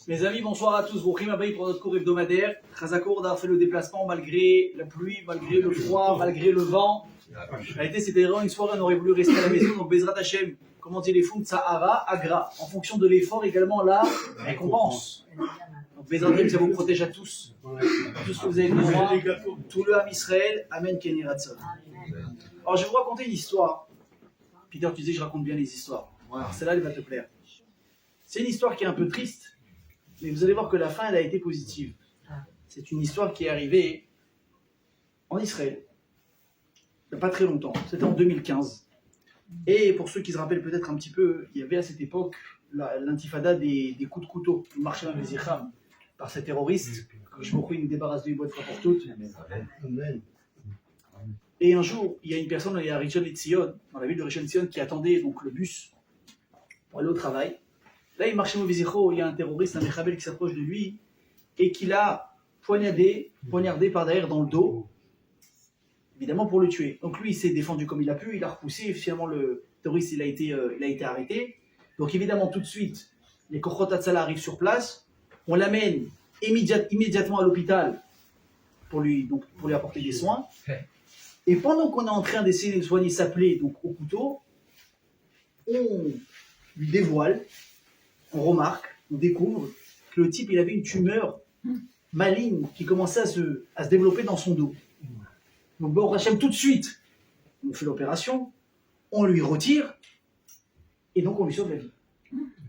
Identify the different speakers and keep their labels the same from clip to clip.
Speaker 1: Mes amis, bonsoir à tous. Brouchim Abaï pour notre cours hebdomadaire. Chazakour a fait le déplacement malgré la pluie, malgré le froid, malgré le vent. En réalité, c'était vraiment une soirée, on aurait voulu rester à la maison. Donc, Bezrat Hashem, comment dit les fonds, Sahara, Agra. En fonction de l'effort, également la récompense. Donc, Bezrat Hashem, ça vous protège à tous. Tout ce que vous avez besoin, tout le Ham Israël. Amen, Kenny Ratzon. Alors, je vais vous raconter une histoire. Peter, tu disais que je raconte bien les histoires. Alors, celle-là, elle va te plaire. C'est une histoire qui est un peu triste. Mais vous allez voir que la fin, elle a été positive. C'est une histoire qui est arrivée en Israël, il n'y a pas très longtemps. C'était en 2015. Et pour ceux qui se rappellent peut-être un petit peu, il y avait à cette époque l'intifada des coups de couteau, le marché Vézicham, par ces terroristes. Je me crois, ils nous débarrassent de boîtes pour toutes. Et un jour, il y a une personne, il y a Rishon LeZion, dans la ville de Rishon LeZion, qui attendait donc le bus pour aller au travail. Là, il marchait au Vézicho, il y a un terroriste, un Mechabel qui s'approche de lui et qui l'a poignardé par derrière dans le dos, évidemment pour le tuer. Donc lui, il s'est défendu comme il a pu, il a repoussé, et finalement le terroriste, il a été arrêté. Donc évidemment, tout de suite, les Kochot Hatzala arrivent sur place, on l'amène immédiatement à l'hôpital pour lui apporter des soins. Et pendant qu'on est en train d'essayer de soigner sa plaie, donc au couteau, on lui dévoile, on remarque, on découvre que le type, il avait une tumeur maligne qui commençait à se développer dans son dos. Donc, bon, Hachem, tout de suite, on fait l'opération, on lui retire, et donc on lui sauve la vie.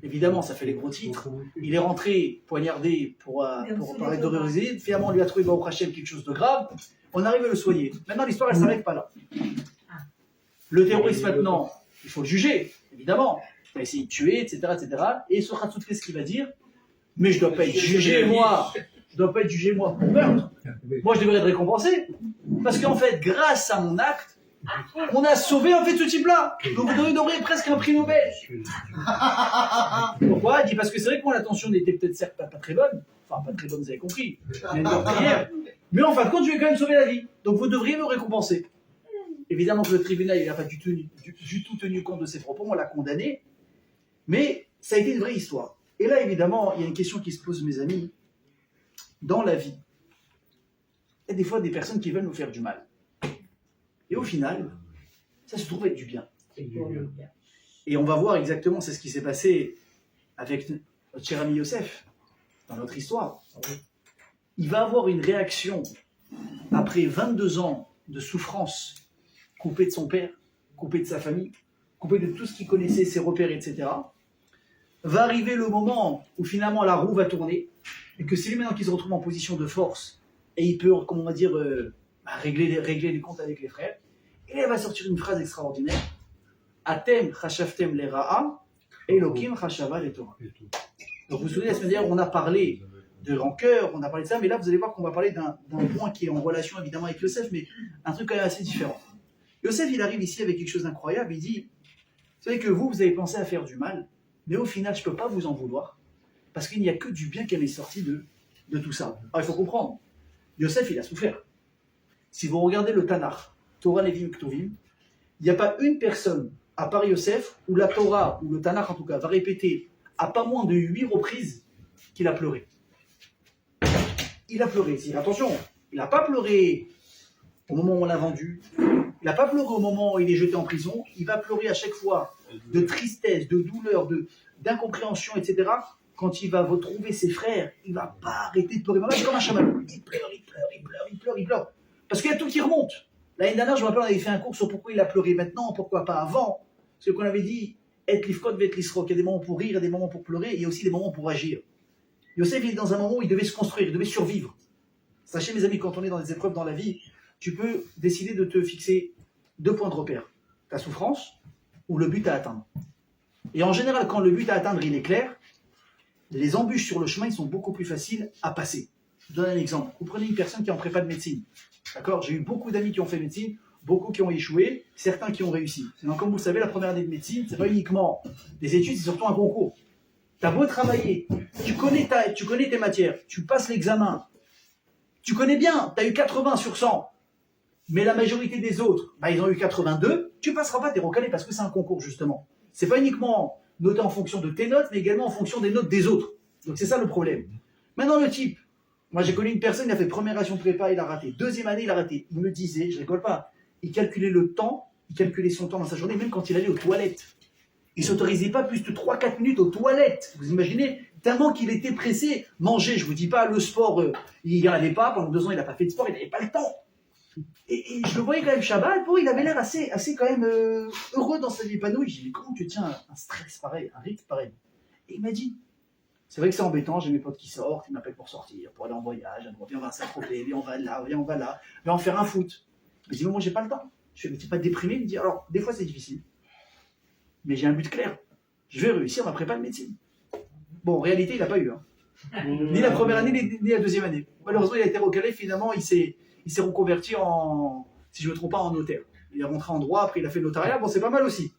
Speaker 1: Évidemment, ça fait les gros titres. Il est rentré poignardé pour parler d'horroriser. Finalement, on lui a trouvé, Baruch Hachem, quelque chose de grave. On arrive à le soigner. Maintenant, l'histoire, elle ne s'arrête pas là. Le terroriste, maintenant, il faut le juger, évidemment. Il va essayer de tuer, etc., etc. Et ce sera tout ce qu'il va dire. Mais je ne dois pas être jugé, moi. Je ne dois pas être jugé, moi, pour meurtre. Moi, je devrais être récompensé. Parce qu'en fait, grâce à mon acte, on a sauvé, en fait, ce type-là. Donc, vous devriez presque un prix Nobel. Pourquoi? Il dit, parce que c'est vrai que moi, l'attention n'était peut-être certes pas très bonne. Enfin, pas très bonne, vous avez compris. Mais en fin de compte, je vais quand même sauver la vie. Donc, vous devriez me récompenser. Évidemment que le tribunal, il n'a pas du tout tenu compte de ses propos. On l'a condamné. Mais ça a été une vraie histoire. Et là, évidemment, il y a une question qui se pose, mes amis. Dans la vie, il y a des fois des personnes qui veulent nous faire du mal. Et au final, ça se trouve être du bien. Et on va voir exactement, c'est ce qui s'est passé avec notre cher ami Yosef, dans notre histoire. Il va avoir une réaction, après 22 ans de souffrance, coupé de son père, coupé de sa famille, coupé de tout ce qu'il connaissait, ses repères, etc. Va arriver le moment où finalement la roue va tourner, et que c'est lui maintenant qui se retrouve en position de force, et il peut, comment on va dire, régler les comptes avec les frères. Et elle va sortir une phrase extraordinaire. Atem chashavtem le ra'a, Elokim chashava le Torah. Donc vous vous souvenez, la semaine dernière, on a parlé de rancœur, on a parlé de ça, mais là vous allez voir qu'on va parler d'un point qui est en relation évidemment avec Yosef, mais un truc quand même assez différent. Yosef, il arrive ici avec quelque chose d'incroyable, il dit, vous savez que vous avez pensé à faire du mal, mais au final, je ne peux pas vous en vouloir, parce qu'il n'y a que du bien qui est sorti de tout ça. Alors il faut comprendre, Yosef, il a souffert. Si vous regardez le Tanakh, Torah, Levim, Ktuvim, il n'y a pas une personne, à part Yosef, où la Torah, ou le Tanakh en tout cas, va répéter à pas moins de 8 reprises qu'il a pleuré. Il a pleuré. Attention, il n'a pas pleuré au moment où on l'a vendu, il n'a pas pleuré au moment où il est jeté en prison, il va pleurer à chaque fois de tristesse, de douleur, d'incompréhension, etc. Quand il va retrouver ses frères, il ne va pas arrêter de pleurer. Même comme un chaman. Il pleure. Parce qu'il y a tout qui remonte. L'année dernière, je me rappelle, on avait fait un cours sur pourquoi il a pleuré maintenant, pourquoi pas avant. Parce qu'on avait dit, et l'ifkot vet l'isrok, il y a des moments pour rire, il y a des moments pour pleurer, et il y a aussi des moments pour agir. Yosef, il est dans un moment où il devait se construire, il devait survivre. Sachez, mes amis, quand on est dans des épreuves dans la vie, tu peux décider de te fixer 2 points de repère. Ta souffrance ou le but à atteindre. Et en général, quand le but à atteindre, il est clair, les embûches sur le chemin, ils sont beaucoup plus faciles à passer. Je vous donne un exemple. Vous prenez une personne qui est en prépa de médecine. D'accord? J'ai eu beaucoup d'amis qui ont fait médecine, beaucoup qui ont échoué, certains qui ont réussi. Donc, comme vous le savez, la première année de médecine, c'est pas uniquement des études, c'est surtout un concours. Tu as beau travailler, tu connais tes matières, tu passes l'examen, tu connais bien, tu as eu 80 sur 100, mais la majorité des autres, ils ont eu 82, tu passeras pas, t'es recalé parce que c'est un concours justement. C'est pas uniquement noté en fonction de tes notes, mais également en fonction des notes des autres. Donc c'est ça le problème. Maintenant le type, moi j'ai connu une personne, il a fait première ration prépa, il a raté. Deuxième année, il a raté. Il me disait, je rigole pas, il calculait le temps, il calculait son temps dans sa journée, même quand il allait aux toilettes. Il ne s'autorisait pas plus de 3-4 minutes aux toilettes. Vous imaginez? Tellement qu'il était pressé. Manger, je ne vous dis pas, le sport, il n'y en avait pas. Pendant 2 ans, il n'a pas fait de sport, il n'avait pas le temps. Et je le voyais quand même Shabbat, bon, il avait l'air assez quand même heureux dans sa vie épanouie. J'ai dit, mais comment tu tiens un stress pareil, un rythme pareil? Et il m'a dit, c'est vrai que c'est embêtant, j'ai mes potes qui sortent, ils m'appellent pour sortir, pour aller en voyage, viens on va s'accrocher, viens on va là, viens on va là, viens en faire un foot. Je dis, mais moi j'ai pas le temps. Je fais, mais t'es pas déprimé? Il me dit, alors, des fois c'est difficile, mais j'ai un but clair. Je vais réussir ma prépa de médecine. Bon, en réalité, il n'a pas eu. Hein. Ni la première année, ni la deuxième année. Malheureusement, il a été recalé, finalement, il s'est reconverti en, si je ne me trompe pas, en notaire. Il est rentré en droit, après il a fait le notariat, bon c'est pas mal aussi.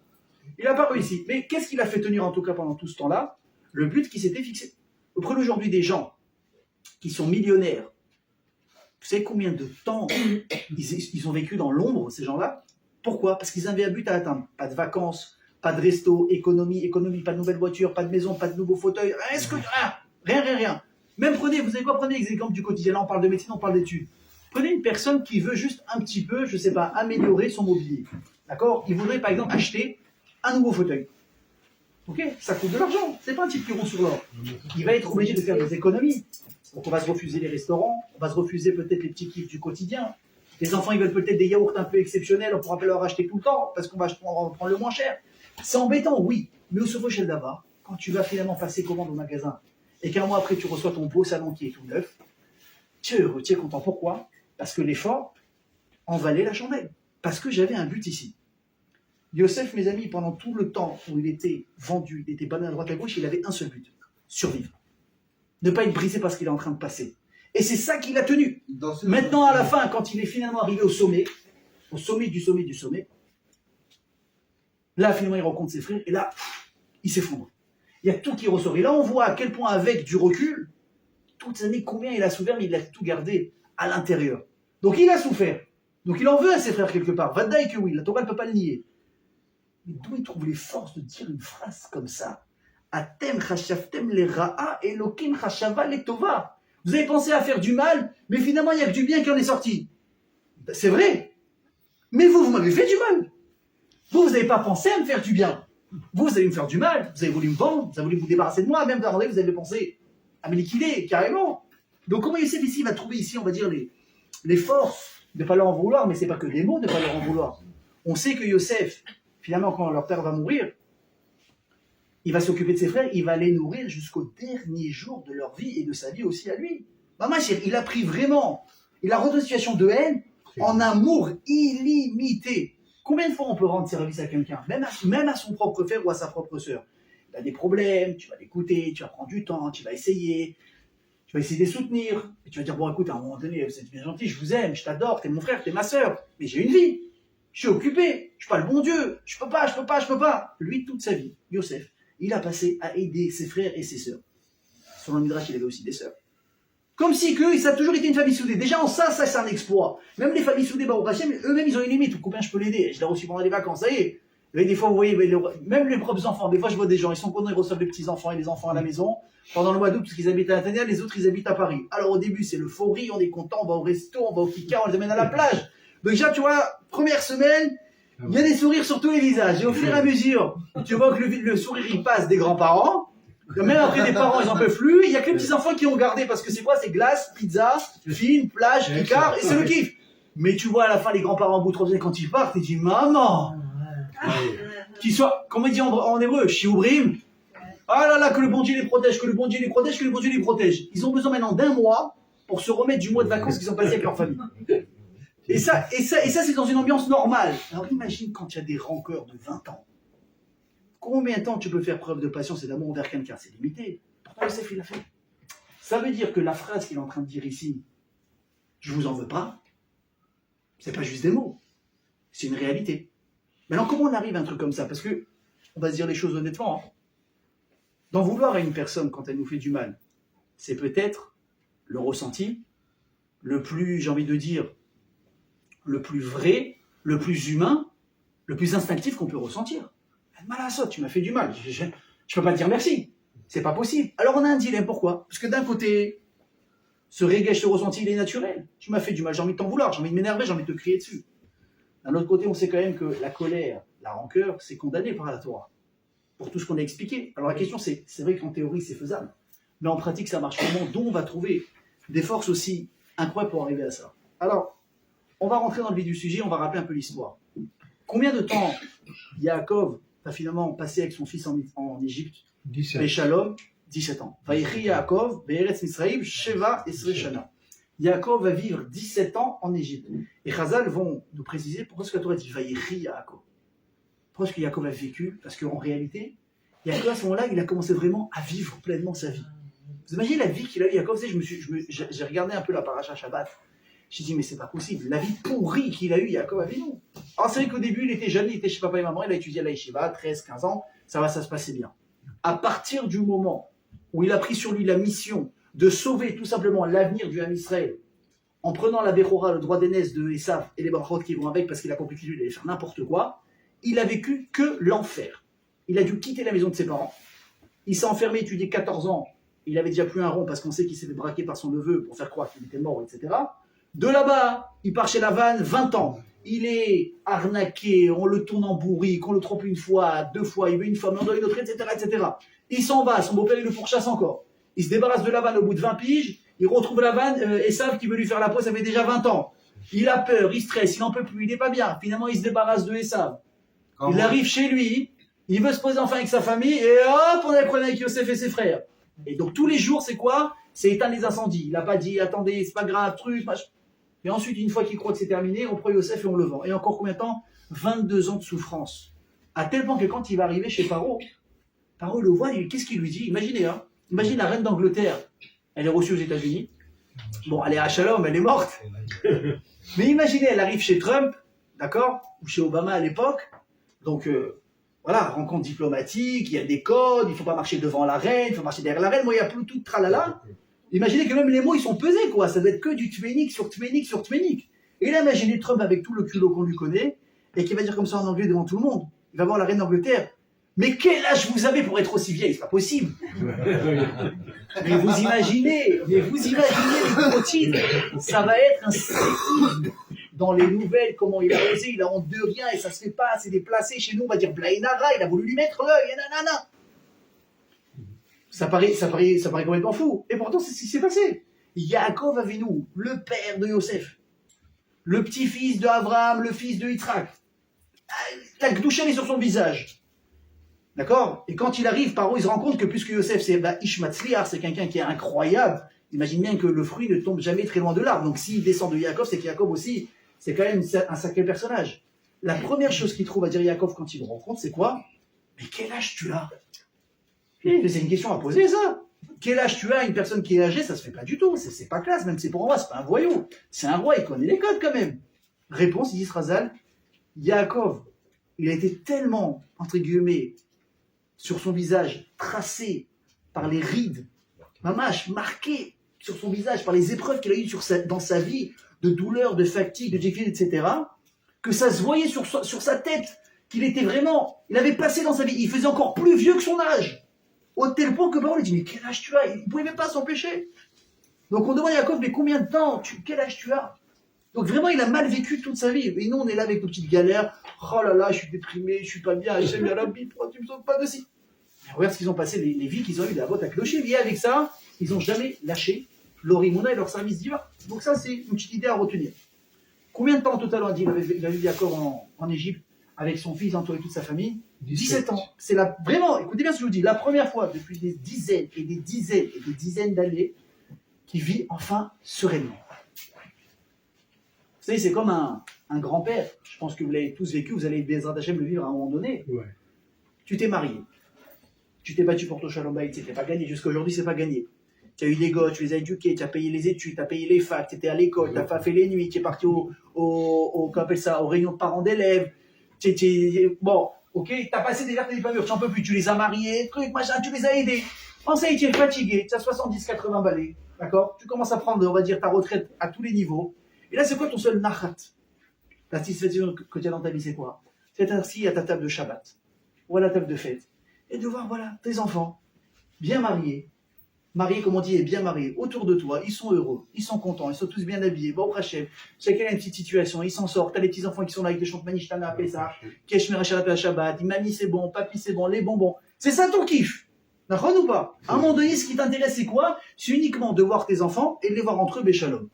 Speaker 1: Il n'a pas réussi. Mais qu'est-ce qu'il a fait tenir en tout cas pendant tout ce temps-là? Le but qui s'était fixé. Vous prenez aujourd'hui des gens qui sont millionnaires. Vous savez combien de temps ils ont vécu dans l'ombre, ces gens-là? Pourquoi? Parce qu'ils avaient un but à atteindre. Pas de vacances, pas de resto, économie, pas de nouvelle voiture, pas de maison, pas de nouveaux fauteuils, rien. Même prenez, vous savez quoi, prenez l'exemple du quotidien. Là, on parle de médecine, on parle d'études. Prenez une personne qui veut juste un petit peu, je ne sais pas, améliorer son mobilier. D'accord? Il voudrait par exemple acheter un nouveau fauteuil. Ok? Ça coûte de l'argent. C'est pas un type qui roule sur l'or. Il va être obligé de faire des économies. Donc on va se refuser les restaurants, on va se refuser peut-être les petits kiffs du quotidien. Les enfants, ils veulent peut-être des yaourts un peu exceptionnels, on pourra pas leur acheter tout le temps parce qu'on va prendre le moins cher. C'est embêtant, oui. Mais au Sofo d'abord, quand tu vas finalement passer commande au magasin et qu'un mois après tu reçois ton beau salon qui est tout neuf, tu es heureux, tu es content. Pourquoi? Parce que l'effort en valait la chandelle. Parce que j'avais un but ici. Yosef, mes amis, pendant tout le temps où il était vendu, il était banné à droite à gauche, il avait un seul but, survivre. Ne pas être brisé parce qu'il est en train de passer. Et c'est ça qu'il a tenu. Maintenant, à la fin, quand il est finalement arrivé au sommet du sommet, là, finalement, il rencontre ses frères, et là, il s'effondre. Il y a tout qui ressort. Et là, on voit à quel point, avec du recul, toutes ces années, combien il a souffert, mais il a tout gardé à l'intérieur. Donc, il a souffert. Donc, il en veut à ses frères quelque part. Vadaï que oui, la Torah ne peut pas le nier. Mais d'où il trouve les forces de dire une phrase comme ça? Atem chashavtem le ra'a elokim chashava le tova. Vous avez pensé à faire du mal, mais finalement, il n'y a que du bien qui en est sorti. Ben, c'est vrai. Mais vous m'avez fait du mal. Vous n'avez pas pensé à me faire du bien. Vous allez me faire du mal. Vous avez voulu me vendre, vous avez voulu vous débarrasser de moi. Même d'un moment, vous avez pensé à me liquider, carrément. Donc, comment Youssef ici va trouver ici, on va dire, les forces de ne pas leur en vouloir, mais ce n'est pas que des mots de ne pas leur en vouloir. On sait que Youssef, finalement, quand leur père va mourir, il va s'occuper de ses frères, il va les nourrir jusqu'au dernier jour de leur vie et de sa vie aussi à lui. Maman, il a pris vraiment, il a redonné une situation de haine en amour illimité. Combien de fois on peut rendre service à quelqu'un, même à son propre frère ou à sa propre sœur? Il a des problèmes, tu vas l'écouter, tu vas prendre du temps, tu vas essayer de les soutenir. Et tu vas dire, bon écoute, à un moment donné, vous êtes bien gentil, je vous aime, je t'adore, t'es mon frère, t'es ma sœur, mais j'ai une vie, je suis occupé, je suis pas le bon Dieu, je peux pas. Lui, toute sa vie, Yosef, il a passé à aider ses frères et ses sœurs. Selon le Midrash, il avait aussi des sœurs. Comme si ça a toujours été une famille soudée. Déjà, en ça c'est un exploit. Même les familles soudées, Baruch Hashem, eux-mêmes, ils ont une limite. Combien je peux l'aider? Je l'ai reçu pendant les vacances, ça y est. Et des fois, vous voyez, même les propres enfants, des fois, je vois des gens, ils sont contents, ils reçoivent les petits-enfants et les enfants à la maison. Pendant le mois d'août, parce qu'ils habitent à Natania, les autres, ils habitent à Paris. Alors, au début, c'est l'euphorie, on est content, on va au resto, on va au Kika, on les amène à la plage. Donc, déjà, tu vois, première semaine, il y a des sourires sur tous les visages. Et au fur et à mesure, tu vois que le sourire, il passe des grands-parents. Même après, les parents, ils n'en peuvent plus. Il n'y a que les petits-enfants qui ont gardé, parce que c'est quoi? C'est glace, pizza, film, plage, Picard, et c'est le kiff. Mais tu vois, à la fin, les grands-parents, au bout de 3 ans, quand ils partent, ils disent, maman! Qu'ils soient, comment il dit en hébreu, Shiobrim. Ah là là, que le bon Dieu les protège, que le bon Dieu les protège, que le bon Dieu les protège. Ils ont besoin maintenant d'un mois pour se remettre du mois de vacances qu'ils ont passé avec leur famille. Et ça, c'est dans une ambiance normale. Alors imagine quand il y a des rancœurs de 20 ans. Combien de temps tu peux faire preuve de patience et d'amour envers quelqu'un? C'est limité. Pourtant, Yosef, il l'a fait. Ça veut dire que la phrase qu'il est en train de dire ici, je vous en veux pas, c'est pas juste des mots. C'est une réalité. Maintenant, comment on arrive à un truc comme ça? Parce que, on va se dire les choses honnêtement, hein. D'en vouloir à une personne quand elle nous fait du mal, c'est peut-être le ressenti, le plus, j'ai envie de dire, le plus vrai, le plus humain, le plus instinctif qu'on peut ressentir. Malassot, tu m'as fait du mal. Je peux pas te dire merci. C'est pas possible. Alors on a un dilemme. Pourquoi? Parce que d'un côté, ce régèche, ce ressenti, il est naturel. Tu m'as fait du mal, j'ai envie de t'en vouloir, j'ai envie de m'énerver, j'ai envie de te crier dessus. D'un autre côté, on sait quand même que la colère, la rancœur, c'est condamné par la Torah. Pour tout ce qu'on a expliqué. Alors la question, c'est vrai qu'en théorie, c'est faisable. Mais en pratique, ça marche comment? D'où on va trouver des forces aussi incroyables pour arriver à ça? Alors, on va rentrer dans le vif du sujet, on va rappeler un peu l'histoire. Combien de temps Yaakov a finalement passé avec son fils en Égypte?
Speaker 2: 17.
Speaker 1: Béchalom, 17 ans. Vaïchi Yaakov, Be'eretz Misraïm, Sheva Esre Shana. Yaakov va vivre 17 ans en Égypte. Et Chazal vont nous préciser pourquoi est-ce que la Torah dit Vaïchi Yaakov. Pourquoi est-ce que Yaakov a vécu? Parce qu'en réalité, Yaakov à ce moment-là, il a commencé vraiment à vivre pleinement sa vie. Vous imaginez la vie qu'il a eu, Yaakov? J'ai regardé un peu la paracha Shabbat. J'ai dit, mais c'est pas possible. La vie pourrie qu'il a eue, Yaakov Avinu. Alors c'est vrai qu'au début, il était jeune, il était chez papa et maman, il a étudié à la Yeshiva, 13, 15 ans, ça se passait bien. À partir du moment où il a pris sur lui la mission de sauver tout simplement l'avenir du Ham Israël, en prenant la Bechora, le droit d'aînesse de Esav et les brachot qui vont avec, parce qu'il a compris qu'il allait faire n'importe quoi, il a vécu que l'enfer. Il a dû quitter la maison de ses parents. Il s'est enfermé, étudié 14 ans. Il avait déjà plus un rond parce qu'on sait qu'il s'est fait braquer par son neveu pour faire croire qu'il était mort, etc. De là-bas, il part chez Lavan, 20 ans. Il est arnaqué, on le tourne en bourrique, on le trompe une fois, 2 fois, il veut une femme, on en donne une autre, etc., etc. Il s'en va, son beau-père il le pourchasse encore. Il se débarrasse de Lavan au bout de 20 piges, il retrouve Lavan, Esav qui veut lui faire la peau, ça fait déjà 20 ans. Il a peur, il stresse, il n'en peut plus, il n'est pas bien. Finalement, il se débarrasse de Esav. Il arrive chez lui, il veut se poser enfin avec sa famille, et hop, on a les problèmes avec Yosef et ses frères. Et donc tous les jours, c'est quoi? C'est éteindre les incendies. Il n'a pas dit, attendez, c'est pas grave, truc, machin. Et ensuite, une fois qu'il croit que c'est terminé, on prend Yosef et on le vend. Et encore combien de temps? 22 ans de souffrance. À tel point que quand il va arriver chez Paro, Paro le voit, qu'est-ce qu'il lui dit? Imaginez, hein. Imagine la reine d'Angleterre, elle est reçue aux États-Unis. Bon, elle est à Shalom, elle est morte. Mais imaginez, elle arrive chez Trump, d'accord? Ou chez Obama à l'époque. Donc, voilà, rencontre diplomatique, il y a des codes, il ne faut pas marcher devant la reine, il faut marcher derrière la reine. Moi, il y a plus tout tralala. Imaginez que même les mots, ils sont pesés, quoi. Ça doit être que du tménique sur tménique sur tménique. Et là, imaginez Trump avec tout le culot qu'on lui connaît, et qui va dire comme ça en anglais devant tout le monde. Il va voir la reine d'Angleterre. Mais quel âge vous avez pour être aussi vieille? C'est pas possible. Mais vous imaginez les gros titres. Ça va être un séisme dans les nouvelles, comment il a osé, il a honte de rien, et ça se fait pas, c'est déplacé. Chez nous, on va dire Blainara, il a voulu lui mettre l'œil, et nanana. Ça paraît complètement fou. Et pourtant, c'est ce qui s'est passé. Yaakov Avinu, le père de Yosef, le petit-fils de Abraham, le fils de Yitzhak, la Gdoucha est sur son visage. D'accord? Et quand il arrive, Paro, il se rend compte que puisque Yosef, c'est Ishmatzliar, c'est quelqu'un qui est incroyable, imagine bien que le fruit ne tombe jamais très loin de l'arbre. Donc s'il descend de Yaakov, c'est que Yaakov aussi, c'est quand même un sacré personnage. La première chose qu'il trouve à dire Yaakov quand il le rencontre, c'est quoi? Mais quel âge tu as? C'est une question à poser, ça. Quel âge tu as? Une personne qui est âgée, ça se fait pas du tout. C'est pas classe, même si c'est pour moi, c'est pas un voyou. C'est un roi, il connaît les codes quand même. Réponse, il dit Razal, Yaakov, il a été tellement, entre guillemets, sur son visage, tracé par les rides, mamache, marqué sur son visage par les épreuves qu'il a eues dans sa vie, de douleur, de fatigue, de difficulté, etc., que ça se voyait sur sa tête, qu'il était vraiment, il avait passé dans sa vie, il faisait encore plus vieux que son âge. Au tel point que Baron lui dit, mais quel âge tu as? Il ne pouvait même pas s'empêcher. Donc on demande à Yaakov, mais combien de temps? Quel âge tu as? Donc vraiment, il a mal vécu toute sa vie. Et nous, on est là avec nos petites galères. Oh là là, je suis déprimé, je suis pas bien, j'aime bien la vie, pourquoi tu me sauves pas de ci? Regarde ce qu'ils ont passé, les vies qu'ils ont eues, la botte à clocher. Et avec ça, ils n'ont jamais lâché leur imona et leur service divin. Donc ça, c'est une petite idée à retenir. Combien de temps en total, on a dit, il a vu Yaakov en Égypte, avec son fils, entouré toute sa famille? 17 ans. C'est vraiment, écoutez bien ce que je vous dis, la première fois depuis des dizaines et des dizaines et des dizaines d'années qu'il vit enfin sereinement. Vous savez, c'est comme un grand-père. Je pense que vous l'avez tous vécu, vous allez Bezrat Hashem le vivre à un moment donné.
Speaker 2: Ouais.
Speaker 1: Tu t'es marié. Tu t'es battu pour ton Shalom Bayit, c'était pas gagné. Jusqu'à aujourd'hui, c'est pas gagné. Tu as eu des gosses, tu les as éduqués, tu as payé les études, tu as payé les facs, tu étais à l'école, tu n'as pas fait les nuits, tu es parti aux réunions de parents d'élèves. Bon, ok, tu as passé des vertes et des pas mûres, tu n'en peux plus, tu les as mariés, truc, machin, tu les as aidés. En ça, tu es fatigué, tu as 70-80 balais, d'accord? Tu commences à prendre, on va dire, ta retraite à tous les niveaux. Et là, c'est quoi ton seul nachat? La satisfaction que tu as dans ta vie, c'est quoi? C'est assis à ta table de Shabbat. ou à la table de fête, et de voir, voilà, tes enfants, bien mariés, comme on dit, et bien mariés, autour de toi, ils sont heureux, ils sont contents, ils sont tous bien habillés, bon, Hachem, chacun a une petite situation, ils s'en sortent, t'as les petits-enfants qui sont là avec des chants Manishtana, Pessah, Keshmer Shabbat, Shabbat, Mamie c'est bon, Papi c'est bon, les bonbons, c'est ça ton kiff, d'accord ou pas? À un moment donné, ce qui t'intéresse, c'est quoi? C'est uniquement de voir tes enfants et de les voir entre eux, Béchalom.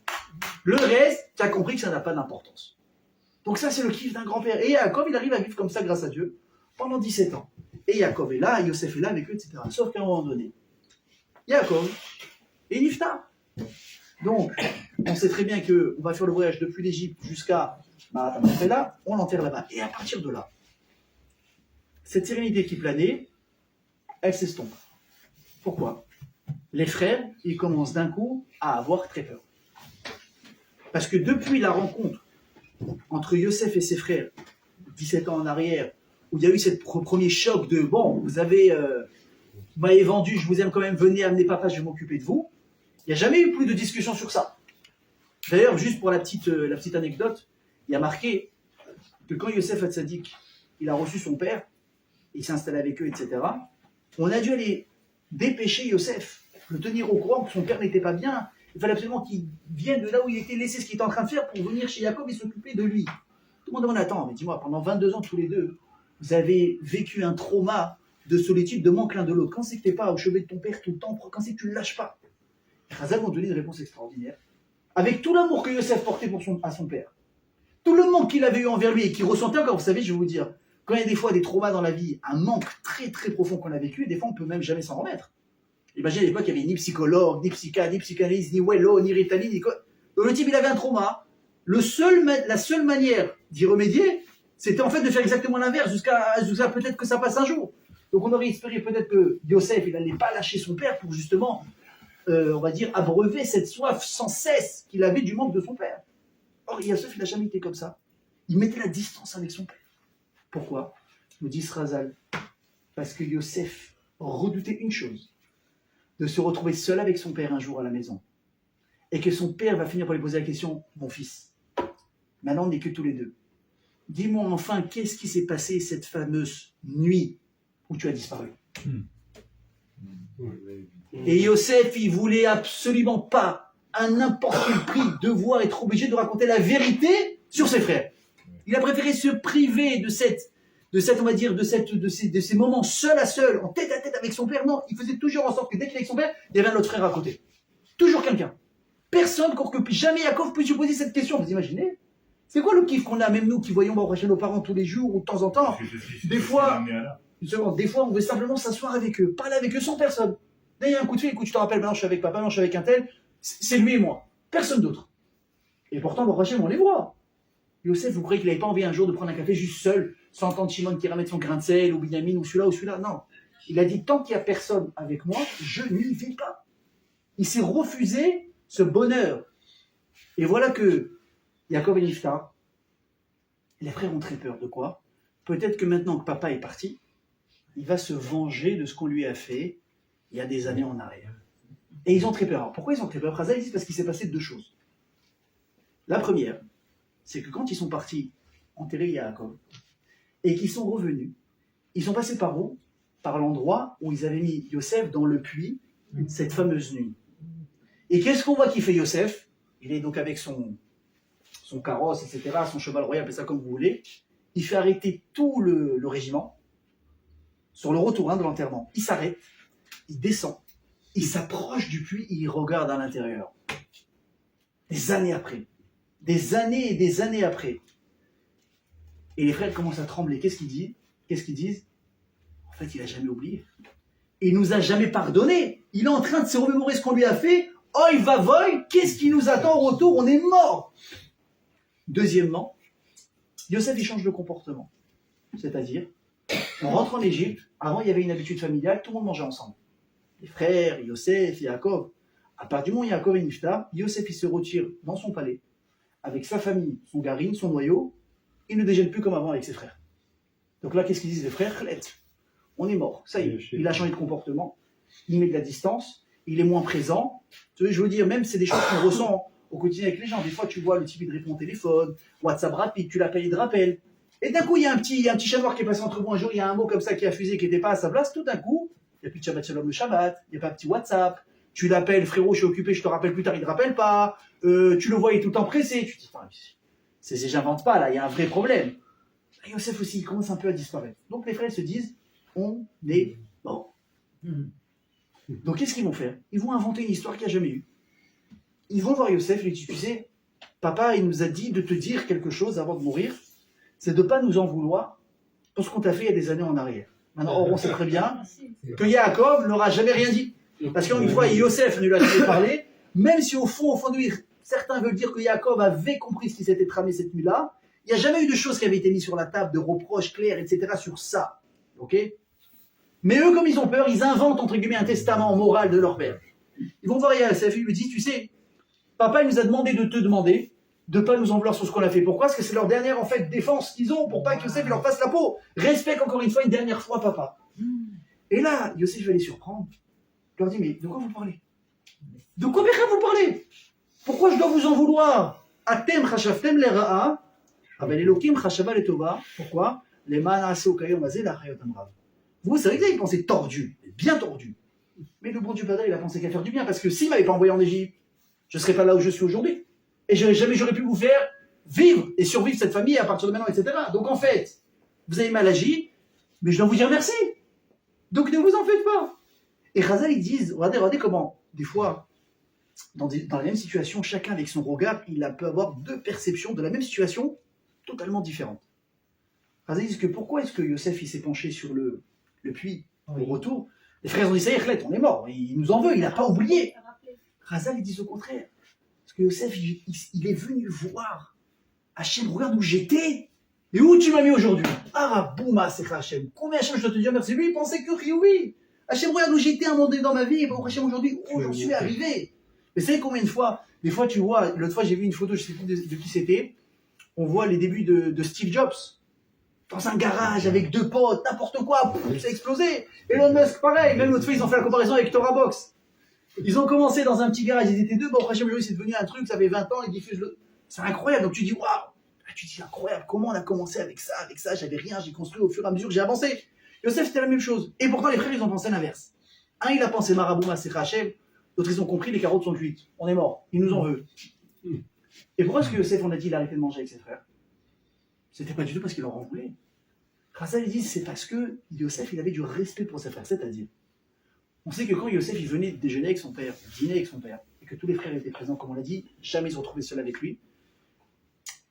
Speaker 1: Le reste, tu as compris que ça n'a pas d'importance. Donc ça, c'est le kiff d'un grand-père. Et Yaakov, il arrive à vivre comme ça grâce à Dieu pendant 17 ans. Et Yaakov est là, Yosef est là avec eux, etc. Sauf qu'à un moment donné, Yaakov est niftar. Donc, on sait très bien qu'on va faire le voyage depuis l'Égypte jusqu'à là, on l'enterre là-bas. Et à partir de là, cette sérénité qui planait, elle s'estompe. Pourquoi? Les frères, ils commencent d'un coup à avoir très peur. Parce que depuis la rencontre entre Yosef et ses frères, 17 ans en arrière, où il y a eu ce premier choc de « bon, vous m'avez vendu, je vous aime quand même, venez amener papa, je vais m'occuper de vous », il n'y a jamais eu plus de discussion sur ça. D'ailleurs, juste pour la petite anecdote, il y a marqué que quand Yosef Hatzadik, il a reçu son père, il s'est installé avec eux, etc., on a dû aller dépêcher Yosef, le tenir au courant que son père n'était pas bien. Il fallait absolument qu'il vienne de là où il était, laissé ce qu'il était en train de faire pour venir chez Jacob et s'occuper de lui. Tout le monde demande, attends, mais dis-moi, pendant 22 ans tous les deux, vous avez vécu un trauma de solitude, de manque l'un de l'autre. Quand c'est que tu n'es pas au chevet de ton père tout le temps, quand c'est que tu ne le lâches pas? Chazal vont donner une réponse extraordinaire. Avec tout l'amour que Yosef portait à son père, tout le manque qu'il avait eu envers lui et qu'il ressentait encore, vous savez, je vais vous dire, quand il y a des fois des traumas dans la vie, un manque très très profond qu'on a vécu, des fois on ne peut même jamais s'en remettre. Imaginez à l'époque, il n'y avait ni psychologue, ni psychiatre, ni psychanalyste, ni Wello, ni Ritali, ni quoi. Le type, il avait un trauma. La seule manière d'y remédier, c'était en fait de faire exactement l'inverse, jusqu'à peut-être que ça passe un jour. Donc on aurait espéré peut-être que Yosef, il n'allait pas lâcher son père pour justement, on va dire, abreuver cette soif sans cesse qu'il avait du manque de son père. Or, Yosef, il n'a jamais été comme ça. Il mettait la distance avec son père. Pourquoi? Nous dit Srazal. Parce que Yosef redoutait une chose, de se retrouver seul avec son père un jour à la maison. Et que son père va finir par lui poser la question, mon fils, maintenant on n'est que tous les deux. Dis-moi enfin, qu'est-ce qui s'est passé cette fameuse nuit où tu as disparu? Et Yosef, il voulait absolument pas, à n'importe quel prix, devoir être obligé de raconter la vérité sur ses frères. Il a préféré se priver de ces moments seul à seul, en tête à tête avec son père. Non, il faisait toujours en sorte que dès qu'il était avec son père, il y avait un autre frère à côté. Toujours quelqu'un. Personne, que jamais Yaakov puisse se poser cette question. Vous imaginez? C'est quoi le kiff qu'on a, même nous qui voyons chez nos parents tous les jours ou de temps en temps? Des fois, on veut simplement s'asseoir avec eux, parler avec eux sans personne. Là, il y a un coup de fil, écoute, je te rappelle, maintenant je suis avec papa, maintenant je suis avec un tel, c'est lui et moi. Personne d'autre. Et pourtant, on les voit. Yosef, vous croyez qu'il n'avait pas envie un jour de prendre un café juste seul, sans entendre Shimon qui ramène son grain de sel, ou Binyamin, ou celui-là? Non. Il a dit, tant qu'il n'y a personne avec moi, je n'y vais pas. Il s'est refusé ce bonheur. Et voilà que Yaakov et Niftar, les frères ont très peur de quoi? Peut-être que maintenant que papa est parti, il va se venger de ce qu'on lui a fait il y a des années en arrière. Et ils ont très peur. Alors, pourquoi ils ont très peur? Chazal dit parce qu'il s'est passé deux choses. La première, c'est que quand ils sont partis enterrer Yaakov et qu'ils sont revenus, ils sont passés par où? Par l'endroit où ils avaient mis Yosef dans le puits cette fameuse nuit. Et qu'est-ce qu'on voit qu'il fait Yosef? Il est donc avec son carrosse, etc., son cheval royal, appelez ça comme vous voulez. Il fait arrêter tout le régiment sur le retour de l'enterrement. Il s'arrête, il descend, il s'approche du puits, il regarde à l'intérieur. Des années après. Des années et des années après. Et les frères commencent à trembler. Qu'est-ce qu'ils disent? En fait, il n'a jamais oublié. Il ne nous a jamais pardonné. Il est en train de se remémorer ce qu'on lui a fait. Oh, il va voler. Qu'est-ce qui nous attend au retour? On est mort. Deuxièmement, Yosef, il change de comportement. C'est-à-dire, on rentre en Égypte. Avant, il y avait une habitude familiale. Tout le monde mangeait ensemble. Les frères, Yosef, Yaakov. À partir du moment où Yaakov est Niftar, Yosef, il se retire dans son palais. Avec sa famille, son garim, son noyau, il ne déjeune plus comme avant avec ses frères. Donc là, qu'est-ce qu'ils disent les frères? On est mort, ça y est, il a changé de comportement, il met de la distance, il est moins présent. Je veux dire, même c'est des choses qu'on ressent au quotidien avec les gens. Des fois, tu vois le type, il te répond au téléphone, WhatsApp rapide, tu l'appelles, il te rappelle. Et d'un coup, il y a un petit chat noir qui est passé entre vous un jour, il y a un mot comme ça qui a fusé, qui n'était pas à sa place, tout d'un coup, il n'y a plus de Shabbat Shalom le Shabbat, il n'y a pas un petit WhatsApp, tu l'appelles, frérot, je suis occupé, je te rappelle plus tard, il ne te rappelle pas, tu le vois, il est tout le temps pressé, tu te dis, enfin, j'invente pas là, il y a un vrai problème. Et Yosef aussi, il commence un peu à disparaître. Donc les frères se disent, on est mort. Donc qu'est-ce qu'ils vont faire? Ils vont inventer une histoire qu'il n'y a jamais eu. Ils vont voir Yosef et lui disent, tu sais, papa, il nous a dit de te dire quelque chose avant de mourir, c'est de ne pas nous en vouloir pour ce qu'on t'a fait il y a des années en arrière. Maintenant, on sait très bien que Yaakov n'aura jamais rien dit. Parce qu'une fois, Yosef ne lui a jamais parlé, même si au fond de lui, certains veulent dire que Yaakov avait compris ce qui s'était tramé cette nuit-là, il n'y a jamais eu de choses qui avaient été mises sur la table, de reproches clairs, etc. sur ça. Ok? Mais eux, comme ils ont peur, ils inventent, entre guillemets, un testament moral de leur père. Ils vont voir Yosef, ils lui disent, tu sais, papa, il nous a demandé de te demander de ne pas nous en vouloir sur ce qu'on a fait. Pourquoi? Parce que c'est leur dernière en fait défense qu'ils ont pour pas que Yosef leur fasse la peau. Respecte encore une fois une dernière fois papa. Et là, Yosef va les surprendre. Il leur dit, mais de quoi vous parlez? De quoi vous parlez? Pourquoi je dois vous en vouloir? Atem chashavtem lera'a, aval elokim chashava letova. Pourquoi? Les manasé okayom azé la chayotam rav. Vous, c'est vrai que vous avez pensé tordu, bien tordu. Mais le bon Dieu Padre, il a pensé qu'à faire du bien, parce que s'il m'avait pas envoyé en Égypte, je ne serais pas là où je suis aujourd'hui. Et jamais j'aurais pu vous faire vivre et survivre cette famille à partir de maintenant, etc. Donc en fait, vous avez mal agi, mais je dois vous dire merci. Donc ne vous en faites pas. Et Chazal, ils disent, regardez comment, des fois, dans la même situation, chacun avec son regard, il peut avoir deux perceptions de la même situation totalement différentes. Chazal, ils disent que pourquoi est-ce que Yosef il s'est penché sur le puits au retour? Les frères ont dit, ça y est, on est mort, il nous en veut, il n'a pas oublié. Chazal, ils disent au contraire. Parce que Yosef, il est venu voir Hachem, regarde où j'étais et où tu m'as mis aujourd'hui. Ah, bouma, c'est Hachem. Combien Hachem, je dois te dire merci. Lui, il pensait que oui. Hachem, regarde où j'étais un moment donné dans ma vie. Et bon, Hachem, aujourd'hui, où j'en suis arrivé. Mais vous savez combien de fois? Des fois, tu vois, l'autre fois, j'ai vu une photo, je ne sais plus de qui c'était. On voit les débuts de Steve Jobs. Dans un garage avec deux potes, n'importe quoi, ça a explosé. Elon Musk, pareil. Même l'autre fois, ils ont fait la comparaison avec Torah Box. Ils ont commencé dans un petit garage, ils étaient deux, bon, après, aujourd'hui, c'est devenu un truc, ça fait 20 ans, ils diffusent le. C'est incroyable, donc tu dis, waouh! Tu dis, incroyable, comment on a commencé avec ça, j'avais rien, j'ai construit au fur et à mesure, j'ai avancé. Yosef, c'était la même chose. Et pourtant, les frères, ils ont pensé l'inverse. Un, il a pensé Maraboum à Hachem, l'autre, ils ont compris, les carottes sont cuites. On est mort, il nous en veut. Et pourquoi est-ce que Yosef, on a dit, il a arrêté de manger avec ses frères? C'était pas du tout parce qu'il leur en voulait. Chazal, ils disent, c'est parce que Yosef, il avait du respect pour ses frères, c'est-à-dire. On sait que quand Yosef il venait déjeuner avec son père, dîner avec son père, et que tous les frères étaient présents, comme on l'a dit, jamais ils se retrouvaient seuls avec lui,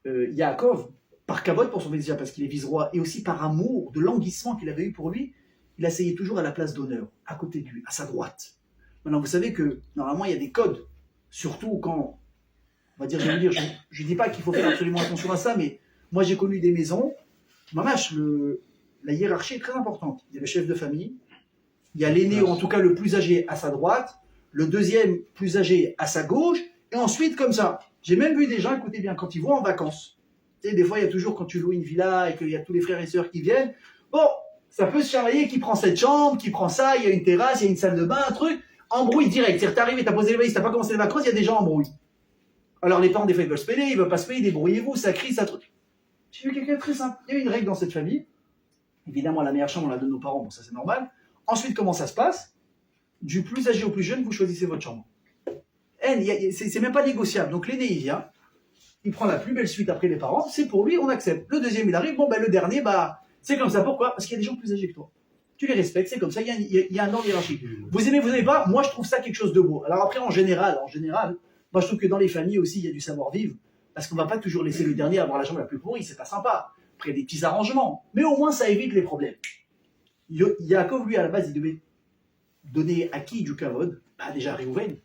Speaker 1: Yaakov, par kavod pour son fils parce qu'il est vice-roi, et aussi par amour de languissement qu'il avait eu pour lui, il asseyait toujours à la place d'honneur, à côté de lui, à sa droite. Maintenant, vous savez que normalement il y a des codes, surtout quand, on va dire, je ne dis pas qu'il faut faire absolument attention à ça, mais moi j'ai connu des maisons, mamache, la hiérarchie est très importante. Il y a le chef de famille. Il y a l'aîné, ou en tout cas le plus âgé, à sa droite, le deuxième plus âgé à sa gauche, et ensuite comme ça. J'ai même vu des gens, écoutez bien, quand ils vont en vacances, tu sais, des fois il y a toujours, quand tu loues une villa et qu'il y a tous les frères et sœurs qui viennent, bon, ça peut se chamailler qui prend cette chambre, qui prend ça, il y a une terrasse, il y a une salle de bain, un truc, embrouille direct. C'est-à-dire, t'arrives, t'as posé les valises, t'as pas commencé les vacances, il y a des gens embrouillent. Alors les parents, des fois, ils veulent se payer, ils veulent pas se payer, débrouillez-vous, ça crie, ça truc. J'ai vu quelqu'un de très simple. Il y a une règle dans cette famille. Évidemment, la meilleure chambre, on la donne aux parents, bon, ça c'est normal. Ensuite, comment ça se passe? Du plus âgé au plus jeune, vous choisissez votre chambre. C'est même pas négociable. Donc l'aîné, il vient, il prend la plus belle suite après les parents, c'est pour lui, on accepte. Le deuxième, il arrive, bon, ben le dernier, bah, c'est comme ça. Pourquoi? Parce qu'il y a des gens plus âgés que toi. Tu les respectes, c'est comme ça, il y a un ordre hiérarchique. Vous aimez, vous n'aimez pas? Moi, je trouve ça quelque chose de beau. Alors après, en général, moi, je trouve que dans les familles aussi, il y a du savoir-vivre, parce qu'on va pas toujours laisser le dernier avoir la chambre la plus pourrie, c'est pas sympa. Après, il y a des petits arrangements. Mais au moins, ça évite les problèmes. Yaakov, lui, à la base, il devait donner à qui du kavod? Bah, déjà, Réhouven.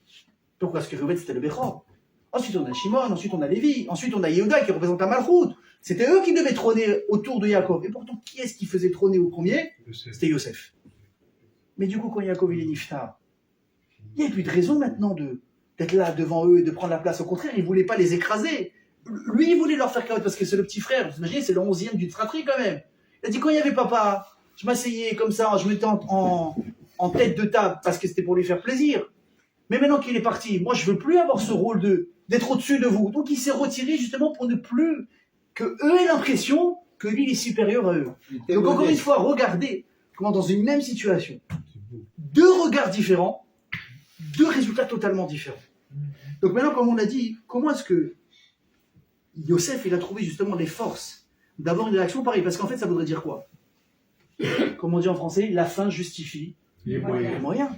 Speaker 1: Pourquoi? Parce que Réhouven, c'était le Bechor. Ensuite, on a Shimon, ensuite, on a Lévi, ensuite, on a Yehuda qui représente la Malchoute. C'était eux qui devaient trôner autour de Yaakov. Et pourtant, qui est-ce qui faisait trôner au premier? C'était Yosef. Mais du coup, quand Yaakov, il est niftar, il n'y a plus de raison maintenant d'être là devant eux et de prendre la place. Au contraire, il ne voulait pas les écraser. Lui, il voulait leur faire kavod parce que c'est le petit frère. Vous imaginez, c'est le 11e d'une fratrie quand même. Il a dit, quand il n'y avait papa, je m'asseyais comme ça, je me mettais en tête de table parce que c'était pour lui faire plaisir. Mais maintenant qu'il est parti, moi je veux plus avoir ce rôle d'être au-dessus de vous. Donc il s'est retiré justement pour ne plus que eux aient l'impression que lui il est supérieur à eux. Donc encore une fois, regardez comment dans une même situation, deux regards différents, deux résultats totalement différents. Donc maintenant, comme on a dit, comment est-ce que Yosef il a trouvé justement les forces d'avoir une réaction pareille? Parce qu'en fait, ça voudrait dire quoi? Comme on dit en français, la fin justifie les moyens.